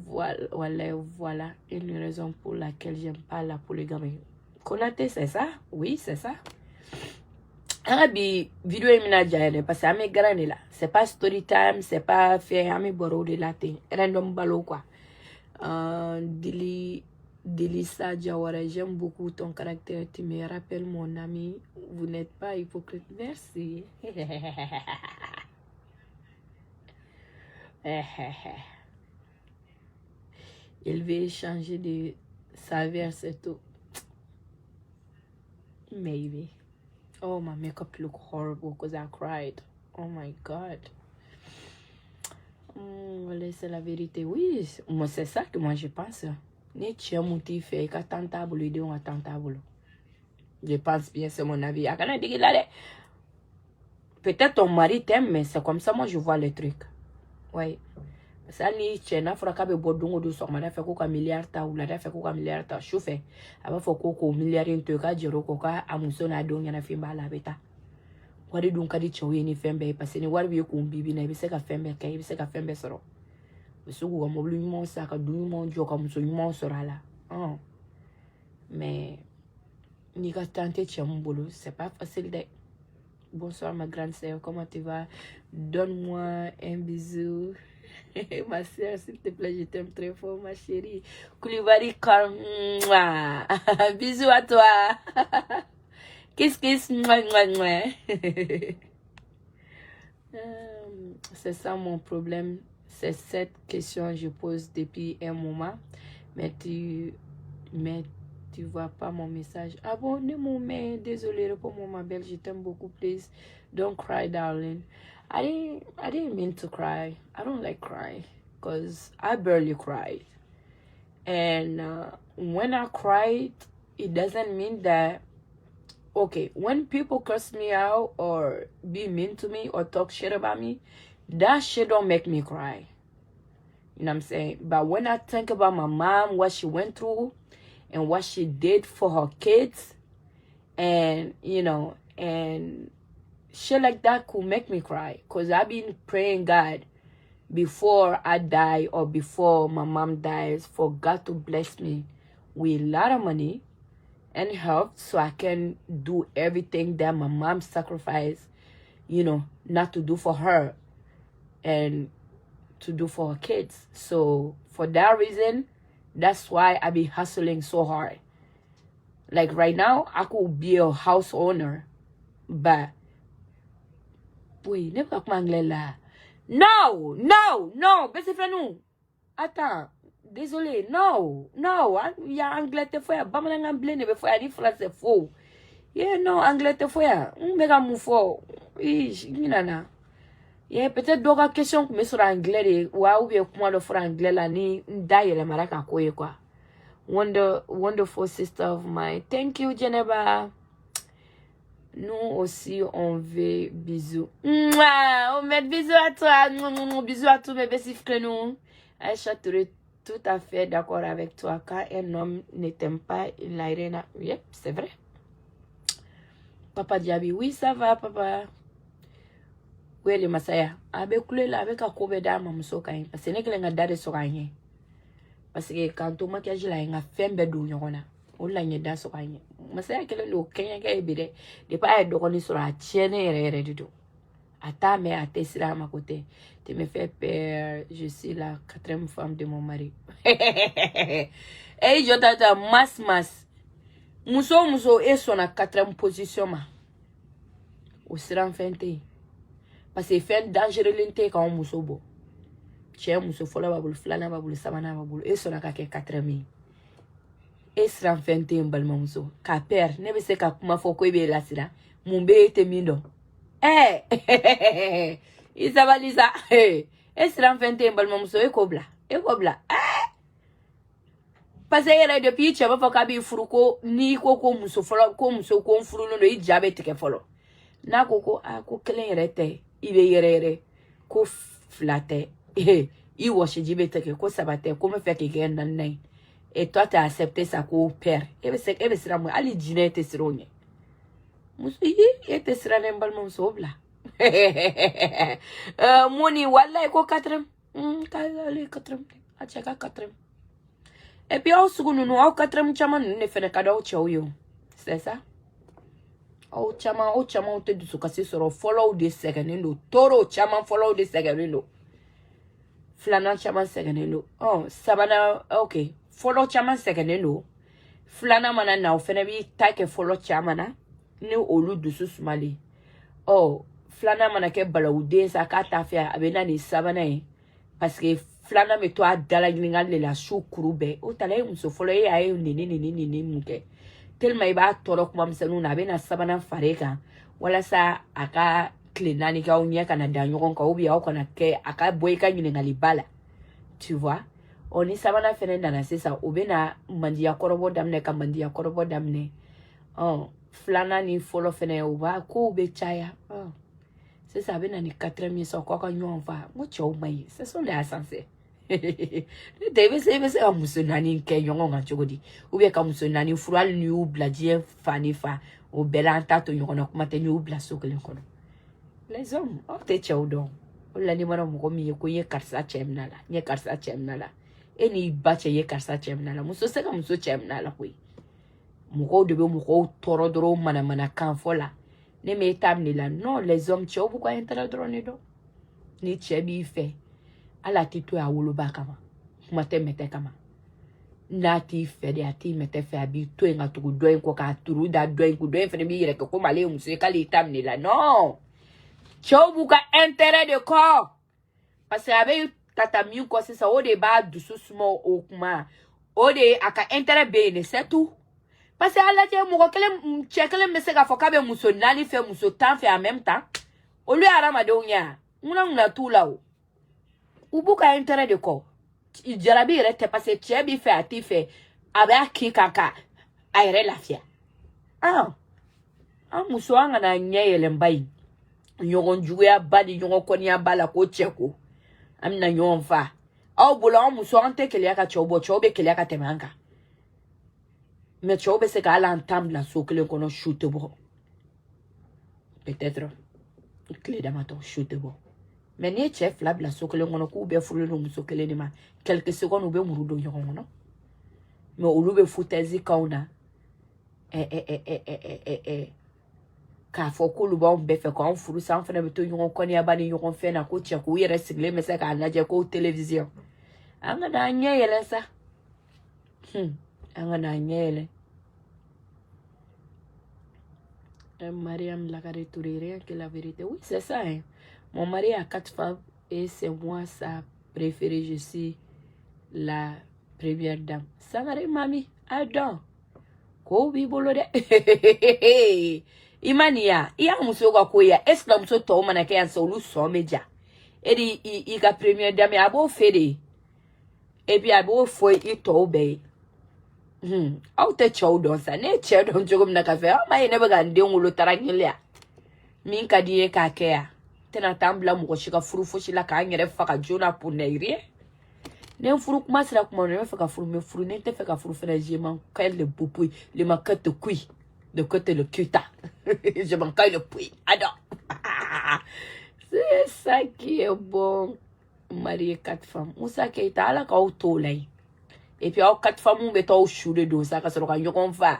Voilà une raison pour laquelle j'aime pas la polygamie. Konaté, c'est ça? Oui, c'est ça. Arabi, vidéo emina jaye parce que ame grande là. C'est pas story time, c'est pas faire ame boro de latin. Random balo quoi. Delissa Diawara, j'aime beaucoup ton caractère. Tu me rappelles mon ami. Vous n'êtes pas hypocrite. Merci. Il veut changer de saveur, c'est tout. Maybe. Oh, my makeup look horrible because I cried. Oh my God. C'est la vérité. Oui, moi c'est ça que moi je pense. Ni tiens mon petit fait qu'à tentable de on tentable. Je pense bien, c'est mon avis. Peut-être ton mari t'aime, mais c'est comme ça moi je vois les trucs. Oui. Ça ni chena fura kabe bodongo do so mala fe ko ka milliard ta ou la da fe ko ka milliard ta chauffeur aba fo ko milliard into ka jero ko ka amuso na do nyana fi mbala beta wari dun kadi chowe ni fembe parce ni wari bi ko bibi na bi se ka fembe kai bi se ka fembe soro bisu ko mo blu mo sa ka du mo jo ka muso mo soro la mais ni ka tenter chambolo c'est pas facile de. Bonsoir ma grande sœur, comment tu vas? Donne-moi un bisou. Ma soeur, s'il te plaît, je t'aime très fort, ma chérie. Koulibaly, comme bisous à toi. Kiss, kiss. C'est ça mon problème. C'est cette question que je pose depuis un moment. Mais tu vois pas mon message. Ah bon, mais désolé, réponds-moi ma belle, je t'aime beaucoup, please. Don't cry, darling. I didn't mean to cry. I don't like crying because I barely cried. And when I cried, it doesn't mean that, okay, when people curse me out or be mean to me or talk shit about me, that shit don't make me cry. You know what I'm saying? But when I think about my mom, what she went through, and what she did for her kids, and you know, and shit like that could make me cry. Because I've been praying God before I die or before my mom dies for God to bless me with a lot of money and help so I can do everything that my mom sacrificed, you know, not to do for her and to do for her kids. So for that reason, that's why I be hustling so hard. Like right now, I could be a house owner, but wait, never là. No, baissez nous. Attends, désolé, no, il y a anglais te faire, pas mal anglais ne veut faire ni français faux. Yeah, no, anglais te faire, mega mou fort. Nana. Yeah, peut-être d'autres questions que me sur anglais ou bien comment le faire anglais là ni d'ailleurs le maraka quoi. Wonderful sister of mine. Thank you, Geneva. Nous aussi, on veut bisous. Mouah, on met bisous à toi. Bisous à tous mes bessifs que nous. Aïcha, tu es tout à fait d'accord avec toi. Quand un homme ne t'aime pas, il n'a rien à... Yep, c'est vrai. Papa Diaby, oui, ça va, papa. wele masaya abe kulela abe ka kobe da ma muso kan parce que ne kelen ga dare so kan parce que quand to maquillage la nga fembe do nyona o la nye da so kan masaya kelen lo kenya ga ebide de pa e do ko ni so a tiene re du ata mais à tesira à ma côté tu me fais peur, je suis la 4e femme de mon mari. Et je t'attends mas muso et son à 4e position ma au siran fente parce que fait dangereux lente quand muso bo chez muso fola babul flana babul samana babul et son à 4e et siran fente mbalma muso ka père ne be se ka kuma fo ko be la sira mumbe te mindo Isabalisa siran fente mbalma muso e kobla parce que depuis tu vas pas kabi furuko ni ko muso folo ko muso ko furu no i jabe teke folo na ko ko kelen yerete ibe yerere ko flate i washi jibe teke ko sabate ko me fait que gen nan nai et toi tu as accepté ça ko père e be sira mo ali jine te sironye muso yi te sira nembal mo so bla moni wallahi ko 4e kale 4e a cheka 4e. Et puis, au second, nous, au 4e chaman, ne fait que d'au chauyo. C'est ça? Au chaman, on te dit ce que c'est sur le follow de second, toro chaman follow de second. Flana chaman second. Oh, sabana, ok. Follow chaman second. Flana mana na, fenebi, take follow chamana, ne olu de susmali. Oh, flana mana ke balaude, sa kata fia, abena ni sabana, parce que flana me to adala ngal le la shukuru be o tala muso folo e ay nini muke telma iba toro kuma msanu na be na sabana fareka wala sa aka klinani ka unya kana danyon ka obi au kana ke aka boy ka nyine ngali bala tu vois oni sabana fenenda na sesa obena mandia korobo damne ka mandia korobo damne oh flana ni folo fene uba ko be chaya oh c'est ça bena ni 4e so ko ka nyon va mo chou mai c'est son les ascenseurs debe se a muso nani ke yongo nga chogodi ube ka muso nani fural ni ubla die fani fa o belanta to yongo na kuma te ni ubla sokele kono les hommes o te chawdo o la ni mara mo mi ko ye karsa chemnala nye karsa chemnala eni bache ye karsa chemnala muso se ka muso chemnala koi mo ko debe mo ko toro doro mana kan fola ne me tamni la non les hommes chaw bu ko intérêt doro ni do ni chebi fe ala titu ya wuluba kama kumate mete kama nati fede ati mete fe abi to nga tuku doen ko ka turu da doen ku doen fene bi yere ko male umse kali tamni la non chobuka intérêt de corps parce que abe tata mi ko c'est ça o de ba dusu sumo o kuma o de aka intérêt be ne c'est tout parce que ala je mo ko kele chekele mese ga foka be muso nani fe muso tan fe en même temps o lui arama de onya una tout là o ubuka intérêt de corps jarabi rete parce que tu bi fait ati fait avec qui kaka ayre lafia muso anga na nyele mbai nyogon juya bali nyogon konia bala ko cheko amna nyon fa au bula muso ante kelia ka chobe kelia ka temanga mais chobe se ka ala entamble la sokele kono shoot bo peut-être clé d'amato shoot bo mais ni chef la bla sokele ngono ku be fulu no musokele ni ma quelques secondes ube murudo ngono mais olu be futezi kauna ka fo ko lu ba be fe ko furu san fena be to yon ko ni abani yon fe na ko che ko yere sigle me se ka na je ko television anga na nyele sa anga na nyele Mariam Lagare Touré que la vérité oui c'est ça hein. Mon mari a 4 femmes et c'est moi sa préférée. Je suis la première dame. Sangare mami, adon. Ko bibolo de. Imania, iya muso kwa koya. Esla muso to mana ke ansa olu so meja. Edi i ka première dame abo fede. E bi abo foi i to be. Au te chow don sa ne che don jogom na kafe. Ma ine baga ndi ngulo tarangilya. Min ka die ka kea. Tena tambla mo shika furu foshi la ka ngere faka jona pour neire ne furu kuma sira kuma ne faka furu me furu ne te faka furu fena je man kay le bupui le makate kui de côté le cuta je man kay le pui ado C'est ça qui est bon. Marier 4 femmes. Moussa Keita, ala ka auto lay. Et puis, 4 femmes, on met au chou de dos, ça, quand on va.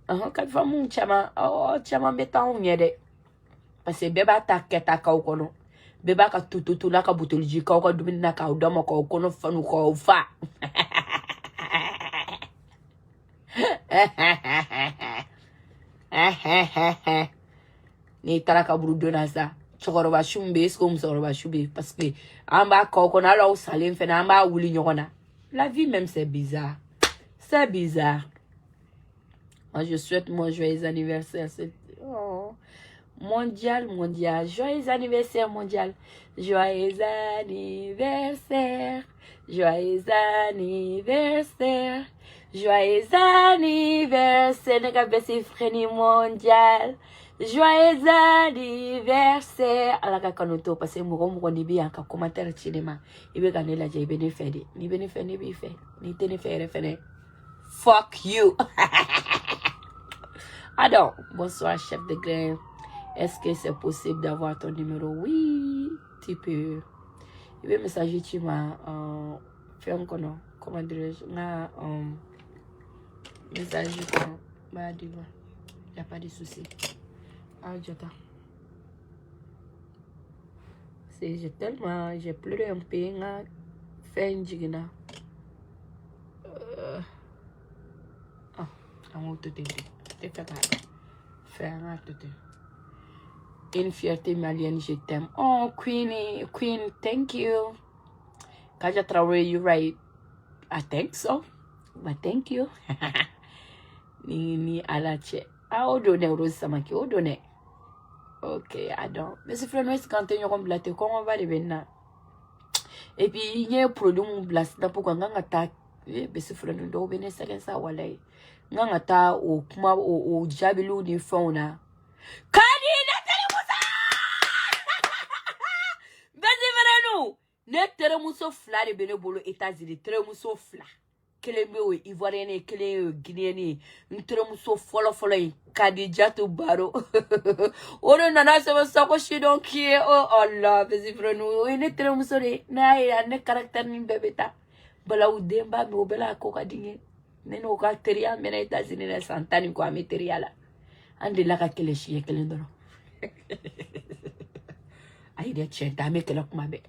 4 femmes, on chama beta on yede. Parce que beba ta keta ka okono. Beba ka tututu na ka butulji ka oko dumini na ka udama ka okono fanu ka ufa. Ni taraka brudo na sa. Chokoroba shumbe, esko msoroba shumbe. Parce que, amba ka okono ala ou salim fena, amba wuli nyokona. La vie même c'est bizarre. C'est bizarre. Moi, je souhaite mon joyeux anniversaire. Oh. Mondial. Joyeux anniversaire mondial. Joyeux anniversaire. Joyeux anniversaire. Joyeux anniversaire. Nega besi freni mondial. Joyeux anniversaire. Alaka kanoto parce que mouron ni bi anka commentaire cinéma. Ibe gane la jay bene fede. Ni bene fede bi fe. Ni tene fere fene. Fuck you. Alors, bonsoir chef de grève. Est-ce que c'est possible d'avoir ton numéro? Oui, tu peux. Il veut messager tu m'as fait un comment dirais-je, message bah dis-moi. Il n'y a pas de souci. Ah, j'attends. J'ai tellement, j'ai pleuré un peu, fait une jigna. Ah, on va te dire. Faire un tout. Une fierté malienne, je t'aime. Oh, Queen, thank you. Kaja Traoré, you right. I think so. But thank you. Ni alache. Ah, odone, Rose Samaki, odone. Ok, I don't. Mais c'est vraiment ce quand on blate, comment on va les venir. Et puis, il y a un produit, on blase, n'a pas qu'on a attaque. Mais c'est vraiment d'où venir, c'est ça, voilà. Nga ta o kuma o jabilu ni fauna kadi na tere musa bezi verenu ne tere muso fla de bene bolo États-Unis tere muso fla keleme o ivoirien kele guinéen ni tere muso folo kadi jatu baro ono nana se sako shi don ki oh Allah bezi verenu ne tere muso de na ya ne caractère ni bebeta bala u demba me obela ko kadinge neno ka teria mena États-Unis na santani ko ameteria la ande la ka kele shi kele ndoro ai de chenta me kele kuma be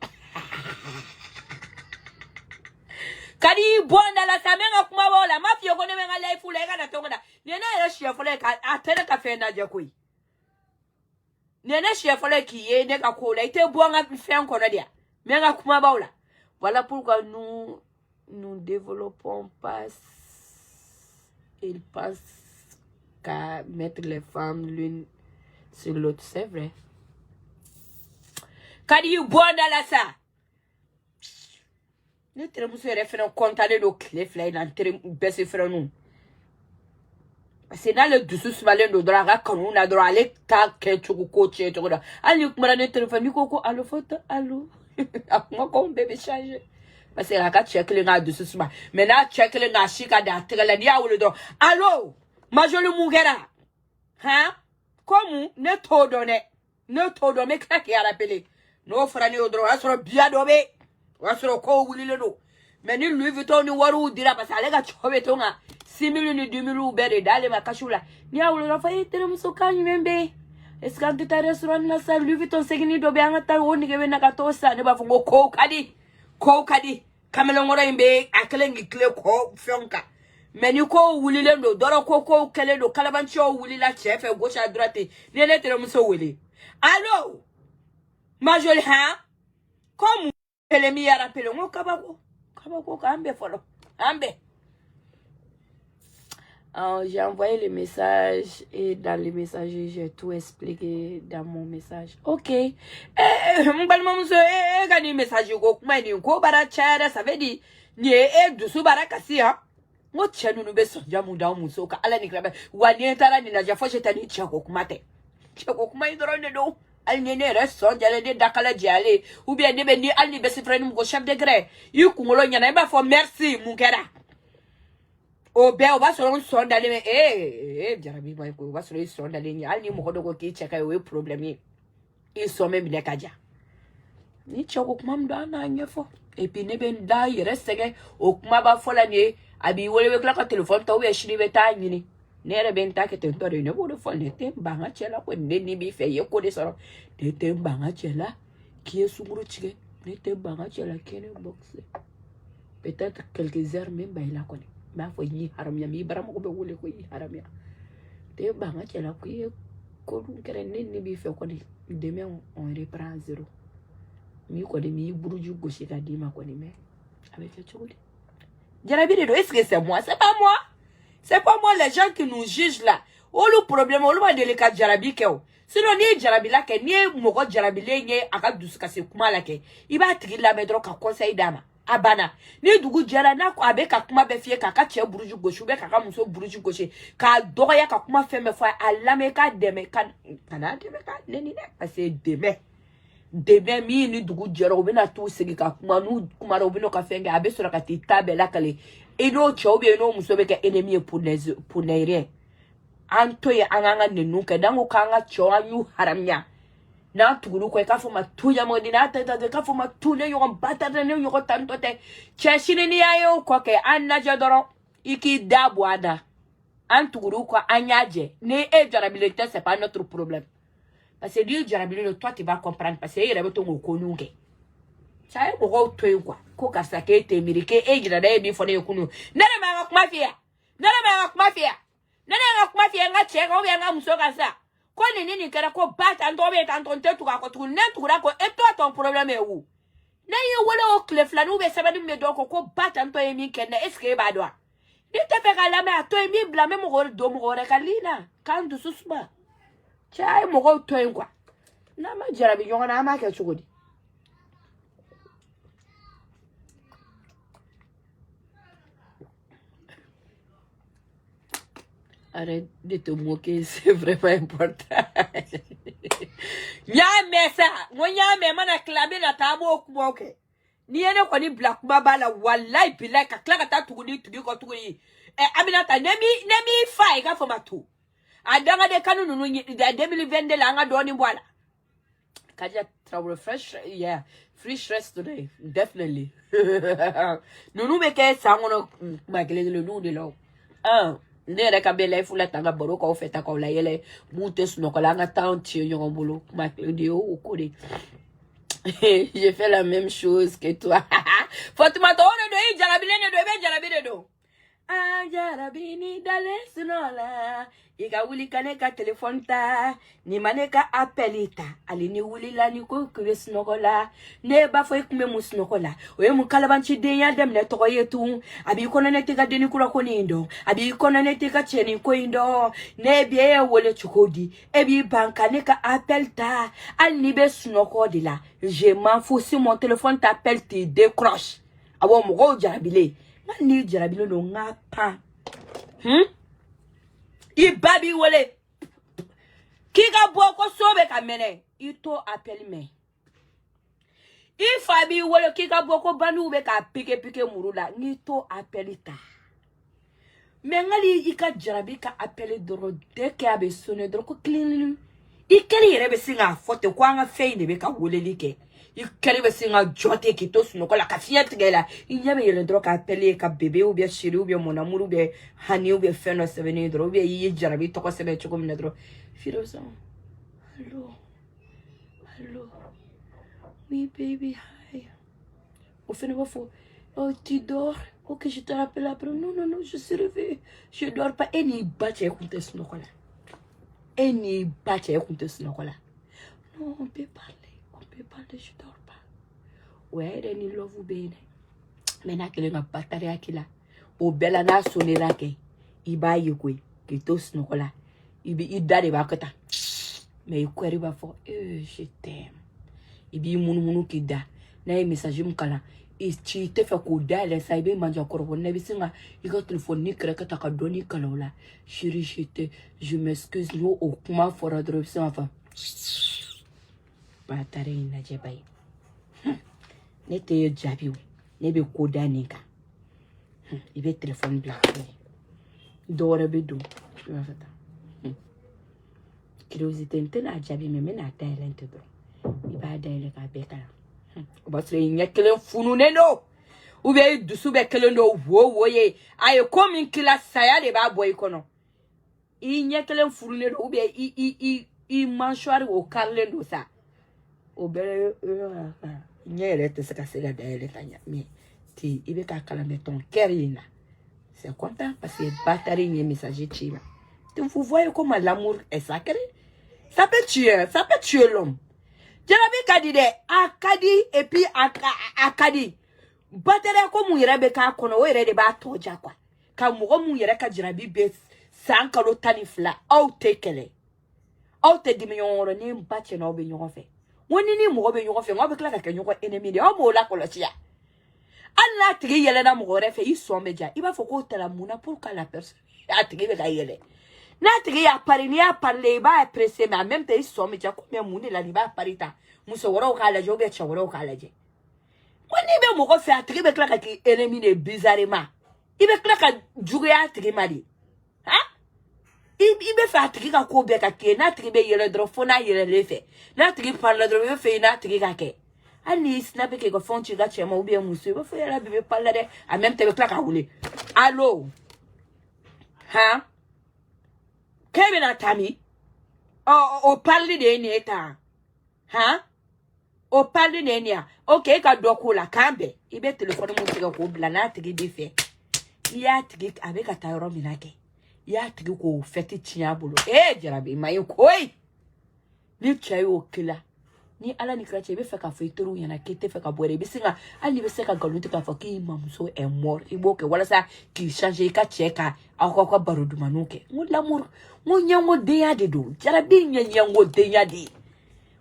kadi bonda la samenga kuma bola mafio ko ne menga life ule kana tonga nena ya shi fole ka atene ka fe na je koi nena shi fole ki ye ne ka ko la ite bonga fe en kono dia menga kuma bola voilà pourquoi nous développons pas. Ils pensent qu'à mettre les femmes l'une sur l'autre, c'est vrai. Quand il y a bon dans la salle, nous devons faire compter nos clés, nous baisser frère nous. C'est dans le dessous malin de draga quand on a droit à l'état que tu coaches et tout ça. Allez, comment on est téléphone, Nico, allo photo, allo. Moi comme bébé chargé. Parce que la carte check les gars de ce soir. Maintenant check les gars chica d'attirer la dia ou le don. Allô, ma jolie mougera. Hein? Comment ne t'o donné? Ne t'o donné que qui a rappelé. No frani au droit sur bien domé. Ou sur ko wuli le do. Mais ni lui veut ni waru dira parce que les gars chobe tonga. 6 000 ni 2 000 ou bere d'aller ma cachula. Ni a ou le rafa tere musoka nyembe. Est-ce que tu as restaurant na sa lui veut ton segini do bien ta woni ke na katosa ne ba fongo ko kadi. Ko kadi. Kamelongora imbe akelengi kle ko fionka meni ko wulile ndo doro ko kele do kalabancho wulila chef e gauche à droite ni ne tere muso wuli allo ma jolie hein comme ele mi ya rappelé ngo kabako kambe folo ambe. J'ai envoyé le message et dans le message j'ai tout expliqué dans mon message. Ok. Gani message go kuma ni ko bara chara ça veut dire ni dusu bara kasi ha. Mo chenu no be sonja mu da mu so ka ala ni krabe wani tara ni na jafo cheta ni cheko kuma te. Cheko kuma idoro ne do. Al ni ne restaurant jale de dakala jale ou bien de be ni al ni be se frère mu go chef de gré. Yu kungolo nyana ba fo merci mu kera. O be o ba so son dale me jarabi boy ko ba so son dale ni al ni mo ko do ko ki cheka we problem yi I so me bine kaja. Ni choko kuma mdo ana nyefo. Et puis ne ben da yere sege o kuma ba fola ni abi wole we klaka telephone to we shiri be ta nyini. Nere ben ta ke tento de ne bo de fol ne tem banga chela ko ne ni bi fe ye ko de soro. De tem banga chela qui est sumuru chige. Ne tem banga chela kene boxe. Peut-être quelques heures même ba ila ko ne. Ma fo yi haramya mi bara mo be wole ko yi haramya. Te banga chela ko ye ko dun kere ne ni bi fe ko ne. Demain on reprend à zéro. Mi ko de mi buruju gauche ka di ma ko ni me avec le chokoli jarabi de est-ce que c'est moi? C'est pas moi, c'est pas moi. Les gens qui nous jugent là o le problème o le va délicat jarabi ke o sinon ni jarabi la ke ni mogo jarabi le nye aka dusuka se kuma la ke i ba tigi la medro ka conseil dama abana ni dugu jara na ko abe ka kuma be fie ka che buruju gauche be ka muso buruju gauche ka doya ka kuma fe me fa alame ka deme ka kana deme ka neni ne parce que demain mi ni dugu jero bina tu sigi ka kuma nu kuma ro bino ka fenge abe sura ka titabe la kale eno cho be no muso be ka enemy pour rien anto ye anganga ne nu ka dango ka nga cho anyu haramnya na tuguru ko ka fo ma tu ya mo dina ta ka fo ma tu ne yo bata ne yo tanto te cheshine ni ayo ko ke anna jadoro iki dabu ada antuguru ko anyaje ne e jarabilité c'est pas notre problème. Parce que Dieu jarabili toi tu vas comprendre parce que il avait ton okonunge. Ça est pour toi quoi. Ko kasake te mirike e gira da bi fone okunu. Nana ma ngak mafia. Nana ma ngak mafia. Nana ngak mafia nga chega obi nga muso kasa. Ko nini kera ko bata ndo be tanton te tu ka ko tu ne tu ra ko et toi ton problème est où? Na ye wala o clef la nou be sabadi me do ko bata ndo e mi kenne est-ce que ba doa? Ni te fe kala me ato e mi blame mo go do mo go rekalina. Kan du susba. Chai mogo toin kwa. Na ma jarabi yonga na ma ke chugodi. Arrête de te moquer, c'est vraiment important. Nyame sa, nyame mana klabe na tabo kumoke. Ni ene ko ni black babala wallahi bilai ka klaka ta tugudi ko tugudi. Aminata nemi fa ka fo matu. Adanga de kanu nunu da 2022 la nga doni bwala. Kaja travel fresh, yeah, fresh rest today, definitely. Nunu beke sangono magele le nu de lo. Ne reka bele fula tanga boro ko feta ko la yele mutes no ko la nga tanti yo bolo magele de o kode. J'ai fait la même chose que toi. Fatima to ne do jarabile ne do be jarabile do. Jarabini dale sinola iga wuli kaneka telefone ta ni maneka appelita ali ni wuli la ni ko kwes nokola ne ba fo ekume musnokola oye mukalabanchi de ya dem ne to yetu abi kono ne tika deni kula ko nindo abi kono ne tika cheni ko indo ne biye wole chukodi ebi banka ne ka appelta al ni be snokodi la je m'en fous si mon téléphone t'appelle tu décroches abo mo jarabile ni jarabilo no ngapa I babi wole kika boko sobe kamene ito appelle me I fabi wole kika boko banu be ka pike murula ngito appelita mengali ika jarabi ka appelle doro deke abe sonne doro ko clean ikeli rebe singa fote kwa nga feine be ka wole like ikeli be singa jote kito suno ko la ka fiat gela inyabe yele doro ka appelle ka bébé ou bien chéri ou bien mon amour ou bien hani ou bien feno seveni doro ou bien yi jarabi to ko sebe choko mine doro firo so hello oui baby hi au fait ne faut oh tu dors ok je te rappelle après non je suis réveillée je dors pas eni bache écoute suno ko la eni bache écoute suno ko la non on peut parler je dors pas ouais ni love bene mena kele nga batari akila o bela na sonera ke iba yekwe ke to suno ko la ibi idare ba kata mais ikweri ba fo je t'aime ibi munu kida na message mukala ichi te fa ko dale sa ibe manja korbo na bisinga iko telephone ni kra kata ka doni kalola chérie je m'excuse no o kuma fora dropsi enfin batari na jebai ne te yo jabiu ne be ko danika ibe telephone black dora be do curiosité ntena jabi me na talent do b'a dayɛlɛ k'a bɛɛ kalan o b'a sɔrɔ i ɲɛ kelen fununen don ou bien i dusu bɛ kelen don wo ye a ye ko min kila saya de b'a bɔ i kɔnɔ i ɲɛ kelen fununen don ou bien i mâchoire o karilen don sa o bɛɛ ɲɛ yɛrɛ tɛ se ka dayɛlɛ ka ɲa mais i bɛ k'a kalan mais ton cœur in na c'est content parce que batari ye message ci la vous voyez comment l'amour est sacré. Ça peut tuer l'homme. Jarabi kadide, akadi et puis akadi. Batere ko mu yere be ka kono o yere de ba toja kwa. Ka mu go mu yere ka jarabi be sanka lo tanifla au tekele. Au te dimion ro ni mbache na obe nyon fe. Woni ni mu go be nyon fe, ngo be kla ka nyon enemy de o mo la ko lo tia. Allah tigi yele na mu go re fe iso meja. Iba foko tela muna pour que la personne atigi be ka yele. N'atigi ya pari ni ya parle ba pressé mais en même temps ils sont mais combien monde la ni ba parita muso woro kala jo be chaworo kala je woni be mo ko fe atigi be kla ka ki ennemi bizarrement ibe kla ka jugu ya atigi mali ha ibe fe atigi ka ko be ka ke na atigi be yele dro fona yele le fe na atigi parle dro be fe na atigi ka ke ani snap ke ko fonchi ga chema ou bien muso be fe la be parle de en même temps be kla ka wule allo ha Kevin Atami, o parle de neta, hein? O parle de neta. Ok, ka doko la kambe. Ibe téléphone mon tiga ko blana tigi defe. Ya tigi avec atayro minake. Ya tigi ko feti tia bolo. Jarabi mayo koi. Ni chayo kila. Ni ala ni krache be fe ka feituru yana kete fe ka boire be singa ali be se ka galuti ka foki mamso est mort ibo ke wala sa ki changer ka cheka akwa barudu manuke mo l'amour mo nyango de ya de do jarabi nyango de ya di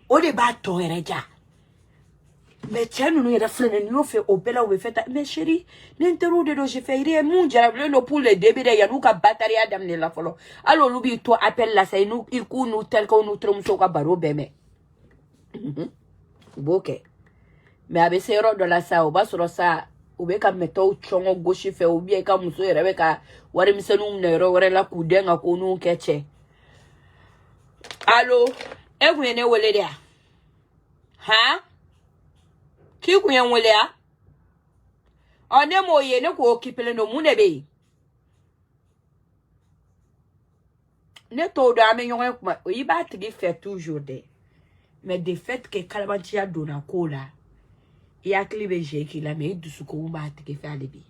o de ba to ereja mais tiens nous yera flene ni fait opela o be feta mais chérie n'intero de do je fais ire mon jarabi no pour le début de ya nuka batterie adam ne la folo alors lubi to appelle la say nous ikunu tel ko nous tromso ka baro beme Boke. Mais avec ces de la sa, ou bas sur ça, ou bien comme méthode chongo gauche fait, ou bien comme monsieur Rebecca, ou bien monsieur nous ne la coudin à konou ketche. Allô, et vous n'êtes où les hein? Qui vous y'en voulez? On est moyen de quoi occuper le nom de ne t'en donne yon quoi, il va te faire toujours des. Mais de fait que Kalamantia donna cola, il y a que les BG qui l'a mis du succoumba qui fait alibi.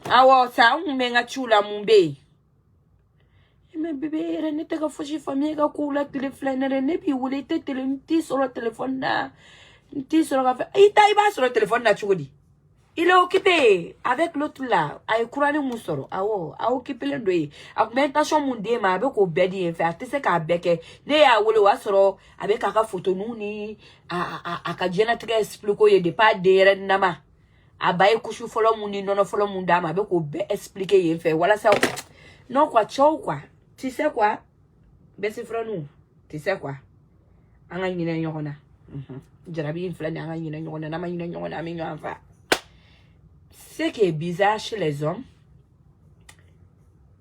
Ah ouais, ça, on m'a dit chula mon bé. Mais bébé, il n'était pas foutu famille, il a coulé téléphone, il n'est plus où il était sur le téléphone là. Il était sur le téléphone là, tu dis. Il est occupé avec l'autre là. Il a couru le moussoro. Ah ouais, il a occupé le doigt. Augmentation mondiale, mais avec au bedi en fait. Tu sais qu'à bec, ne a voulu wasoro avec un photo nous ni à kadjena très expliquer il de pas derrière nama. A baye couche follow mundi non follow mundama avec au expliquer il fait. Voilà ça. Non quoi, ciao quoi. Tu sais quoi? Besi frère nous. Tu sais quoi? Anga nyina nyona. Jarabi in flane anga nyina nyona nama nyina nyona mi nyona. Ce qui est bizarre chez les hommes,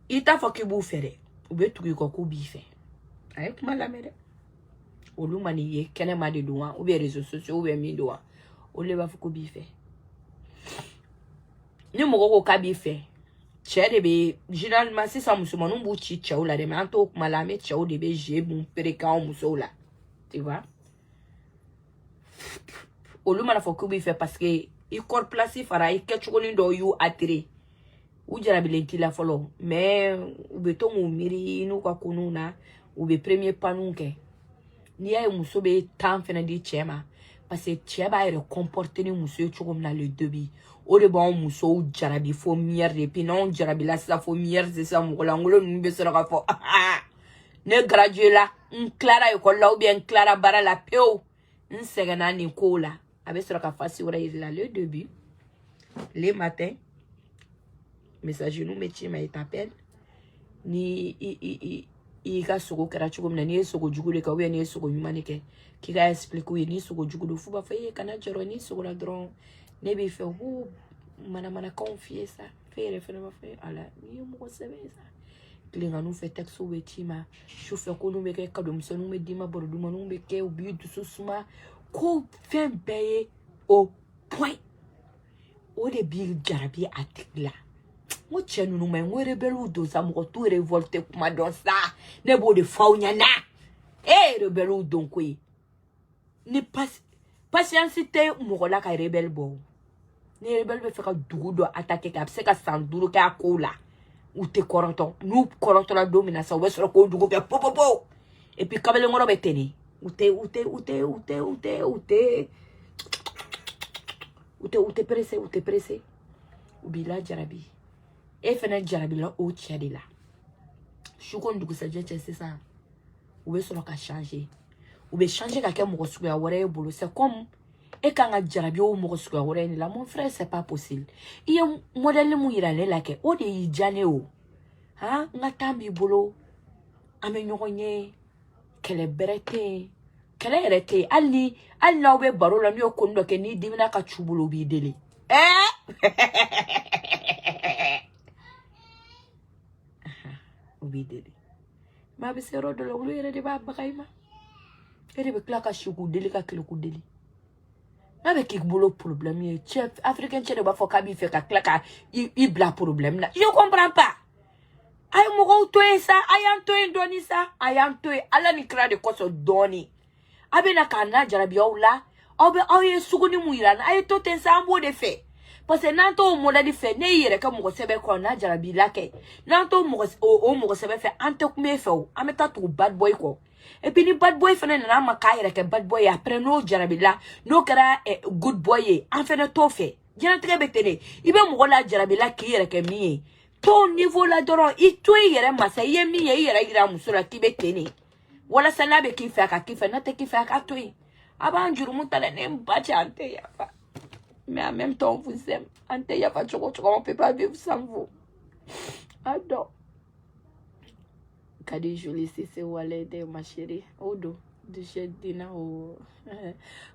il t'a fait que vous faites, ou bien tout le monde fait. Avec moi la mère, ou l'homme manié, qu'elle m'a dit loin, ou bien réseaux sociaux, ou bien mis loin, ou le va faire que fait. Nous m'avons qu'à fait. Tiens, de généralement c'est ça musulman, nous bouchi tchao là, mais en tout cas malame tchao de j'ai bon pérécan musola, tu vois. Ou l'homme a fait que fait parce que il corps placé fara il ketchukoni do you atire ou jarabilenti la folo mais ou beton ou miri inu kwa kununa ou be premier panunke ni ay muso be tan fena di chema parce que cheba est comporter ni muso chukom na le début o de bon muso jarabi fo merde puis non jarabi la sa fo merde c'est ça mo langolo nu be sera fo ne gradué là un clara école là ou bien clara bara la peo un segana ni kola avec ce qu'a fait sur le début, les matins, message nous métier mais t'appelle ni i ka sogo kara chugo na ni sogo jugu le ka we ni sogo humanike ki ga explique ni sogo jugu do fu ba fa kana jero ni sogo la dron ne bi fe mana confier ça faire fa ala ni mo ko sebe ça Klinga nous fait texte ou etima. Chauffeur qu'on nous met comme ça nous met dima borduma nous met au but de sous-suma. Ko fin payer au point. Au début jarabi atikla. Mo tchenu nous mais moi rebelle ou do ça mo tout révolté kuma dans ça. Ne bo de faunya na. Eh rebelle ou donc oui. Ni patience te mo la ka rebelle bo. Ni rebelle be faire dugu do attaquer ka se ka sanduru ka ko la. Ou te koronton. Nous koronton la domination ou sur ko dugu be popopo. Et puis kabele ngoro be teni. Ou te pressé. Ou bila jarabi. E fena jarabi la o tchadi la. Choukon dugu sa je c'est ça. Ou be solo ka changer. Ou be changer ka ke mo suku ya wore bolo c'est comme et quand a jarabi o mo suku ya wore ni la mon frère c'est pas possible. Il modèle mu ira le la ke o de yijane o. Ha nga tambi bolo ame nyogonye kele berete kele erete ali na we baro la ni okondo ke ni dimina ka chubulo bi dele obi dele ma be sero do lo yere de ba bakayma ere be klaka shuku dele ka kleku dele na be ki bolo problème ye chef africain chef ba fo ka bi fe ka klaka i bla problème là je comprends pas ay mo go to ça ayan to doni ça ayan to ala ni kra de koso doni abena kana jarabi oula obe oye suguni muirana ay to ten sambo de fe parce que nanto mo da di fe ne yere ka mo sebe ko na jarabi lake nanto mo o mo sebe fe ante kume fe o ameta to bad boy ko et puis ni bad boy fe na ma ka yere ke bad boy après no jarabi la no kara good boy en fait no to fe jena très betene ibe mo la jarabi la ki yere ke mi ton niveau la doron i to yere masa yemi yere gira musula tibetene wala sanabe kifa ka kifa na te kifa ka toi aba njuru mutala ne mbacha ante yafa mais en même temps vous aime ante yafa choko on peut pas vivre sans vous ado kadi joli si c'est wale de ma chérie odo de chez Dina o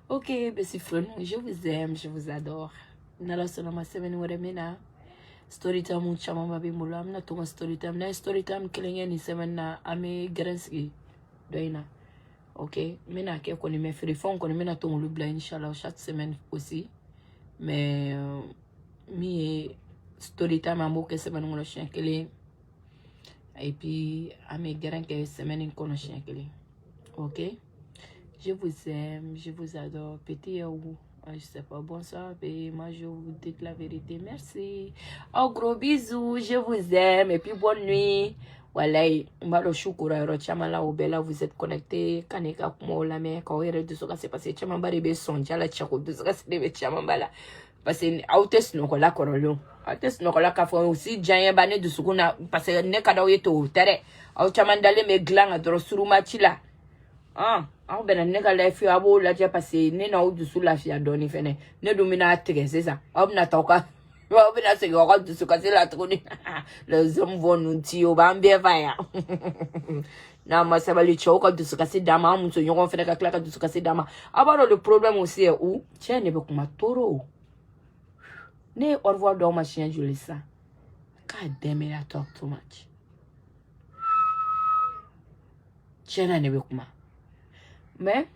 ok besi frère je vous aime je vous adore nala sona ma semaine wore mena story time chama mabi mulo amna to story time kilenge ni semaine na ame granski doina ok mena ke ko ni me free phone ko ni mena to ngulu bla inshallah chaque semaine aussi mais mi story time amo ke semaine ngolo chien kele et puis ame grand ke semaine kono chien kele ok je vous aime je vous adore petit ou je sais pas bonsoir et moi je vous dis la vérité merci oh gros bisous je vous aime et puis bonne nuit. Walay mbalo shukura ro chama la obela vous êtes connecté kaneka kumo la me ka were de so ka se passer chama mbare be sonja la chako de so ka se be chama mbala parce que autes no ko la korolo autes no ko la ka fo aussi janye bane de sukuna parce que ne ka daw yeto tere au chama ndale me glanga dro suruma chila au bena ne ka la fi abo la ja parce que ne na o du su la fi adoni fene ne domina tege c'est ça au na tauka les hommes vont nous dire au bambé vaya na masabali choka du sukasi dama muso yongo fene ka klaka du sukasi dama abaro le problème aussi est où tiens ne be kuma toro ne au revoir dans ma chien Julissa god damn it I talk too much tiens ne be kuma mais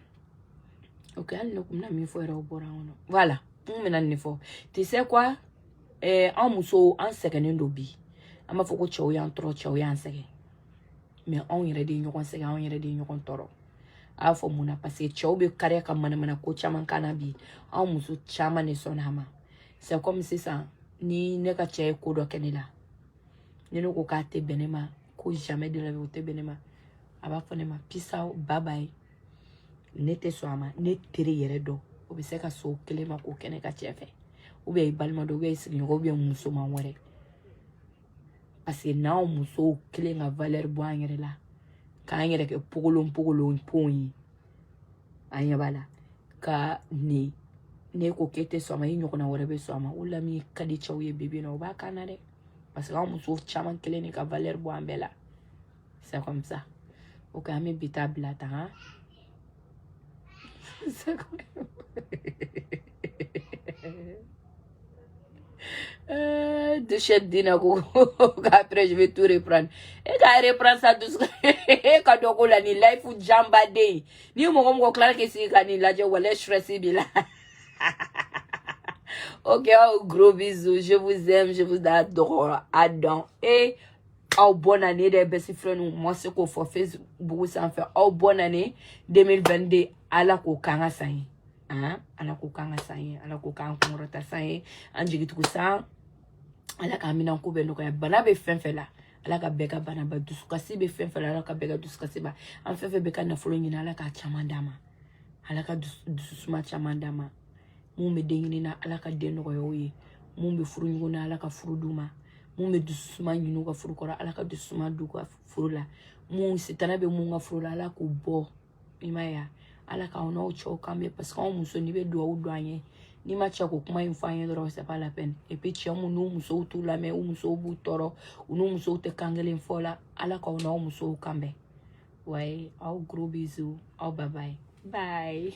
ok elle ne kuma mi faut au bora ono voilà on me nan faut tu sais quoi en muso en second dobi ama foko chaw yan tro chaw yan sege mais on yere de nyokon sege on yere de nyokon toro a fo muna parce que chaw be kare ka mana ko chaman kana bi en muso chama ne sonama c'est comme si ça ni ne ka chae ko do kenela ni no ko ka te benema ko jamais de la vie te benema aba fo ne ma peace out bye bye ne te so ama ne tere yere do o be se ka so kelema ko kene ka chefe ou bien balma do bien sigi ou bien muso ma wore parce que na muso kele nga valeur bo angere la ka angere ke pogolo poni anya bala ka ni ne ko kete so ma yinyo na wore be so ma ula mi kadi chawye bébé no ba kana de parce que muso chaman kele ni ka valeur bo ambela c'est comme ça o ka mi bitable là ta c'est comme De chef dina ko. Après, je vais tout reprendre. Et quand je reprends ça doucement, quand on a ni life ou jamba day, ni au moment où clair que c'est quand il a dit, ouais, je suis là. Ok, oh, gros bisous. Je vous aime, je vous adore. Adam. Et, oh, bonne année, des belles frères. Moi, c'est qu'on fait Facebook sans faire. Oh, bonne année 2022. À la kokanga sain. Hein? À la kokanga sain. À la kokanga kongrota sain. Anjigi tout ça. Ala ka mina ko be no ka bana be fen fe la ala ka beka bana ba dusukasi be fen fe la ala ka beka dusukasi ba an fen fe be ka na folo nyina ala ka chamandama ala ka dususuma chamandama mun be dengini na ala ka den no yo yi mun be furu nyugo na ala ka furu duma mun be dususuma nyinu ka furu kora ala ka dususuma du ka furu la mun sitana be mun ka furu la ala ko bo imaya ala ka ono cho kambe parce que on muso ni be do o do anye ni ma chako kuma infanye dro c'est pas la peine et puis tu mu no muso tout la mais ou muso bu toro ou no muso te kangele fola ala ka ono muso kambe ouais au gros bisous au bye bye bye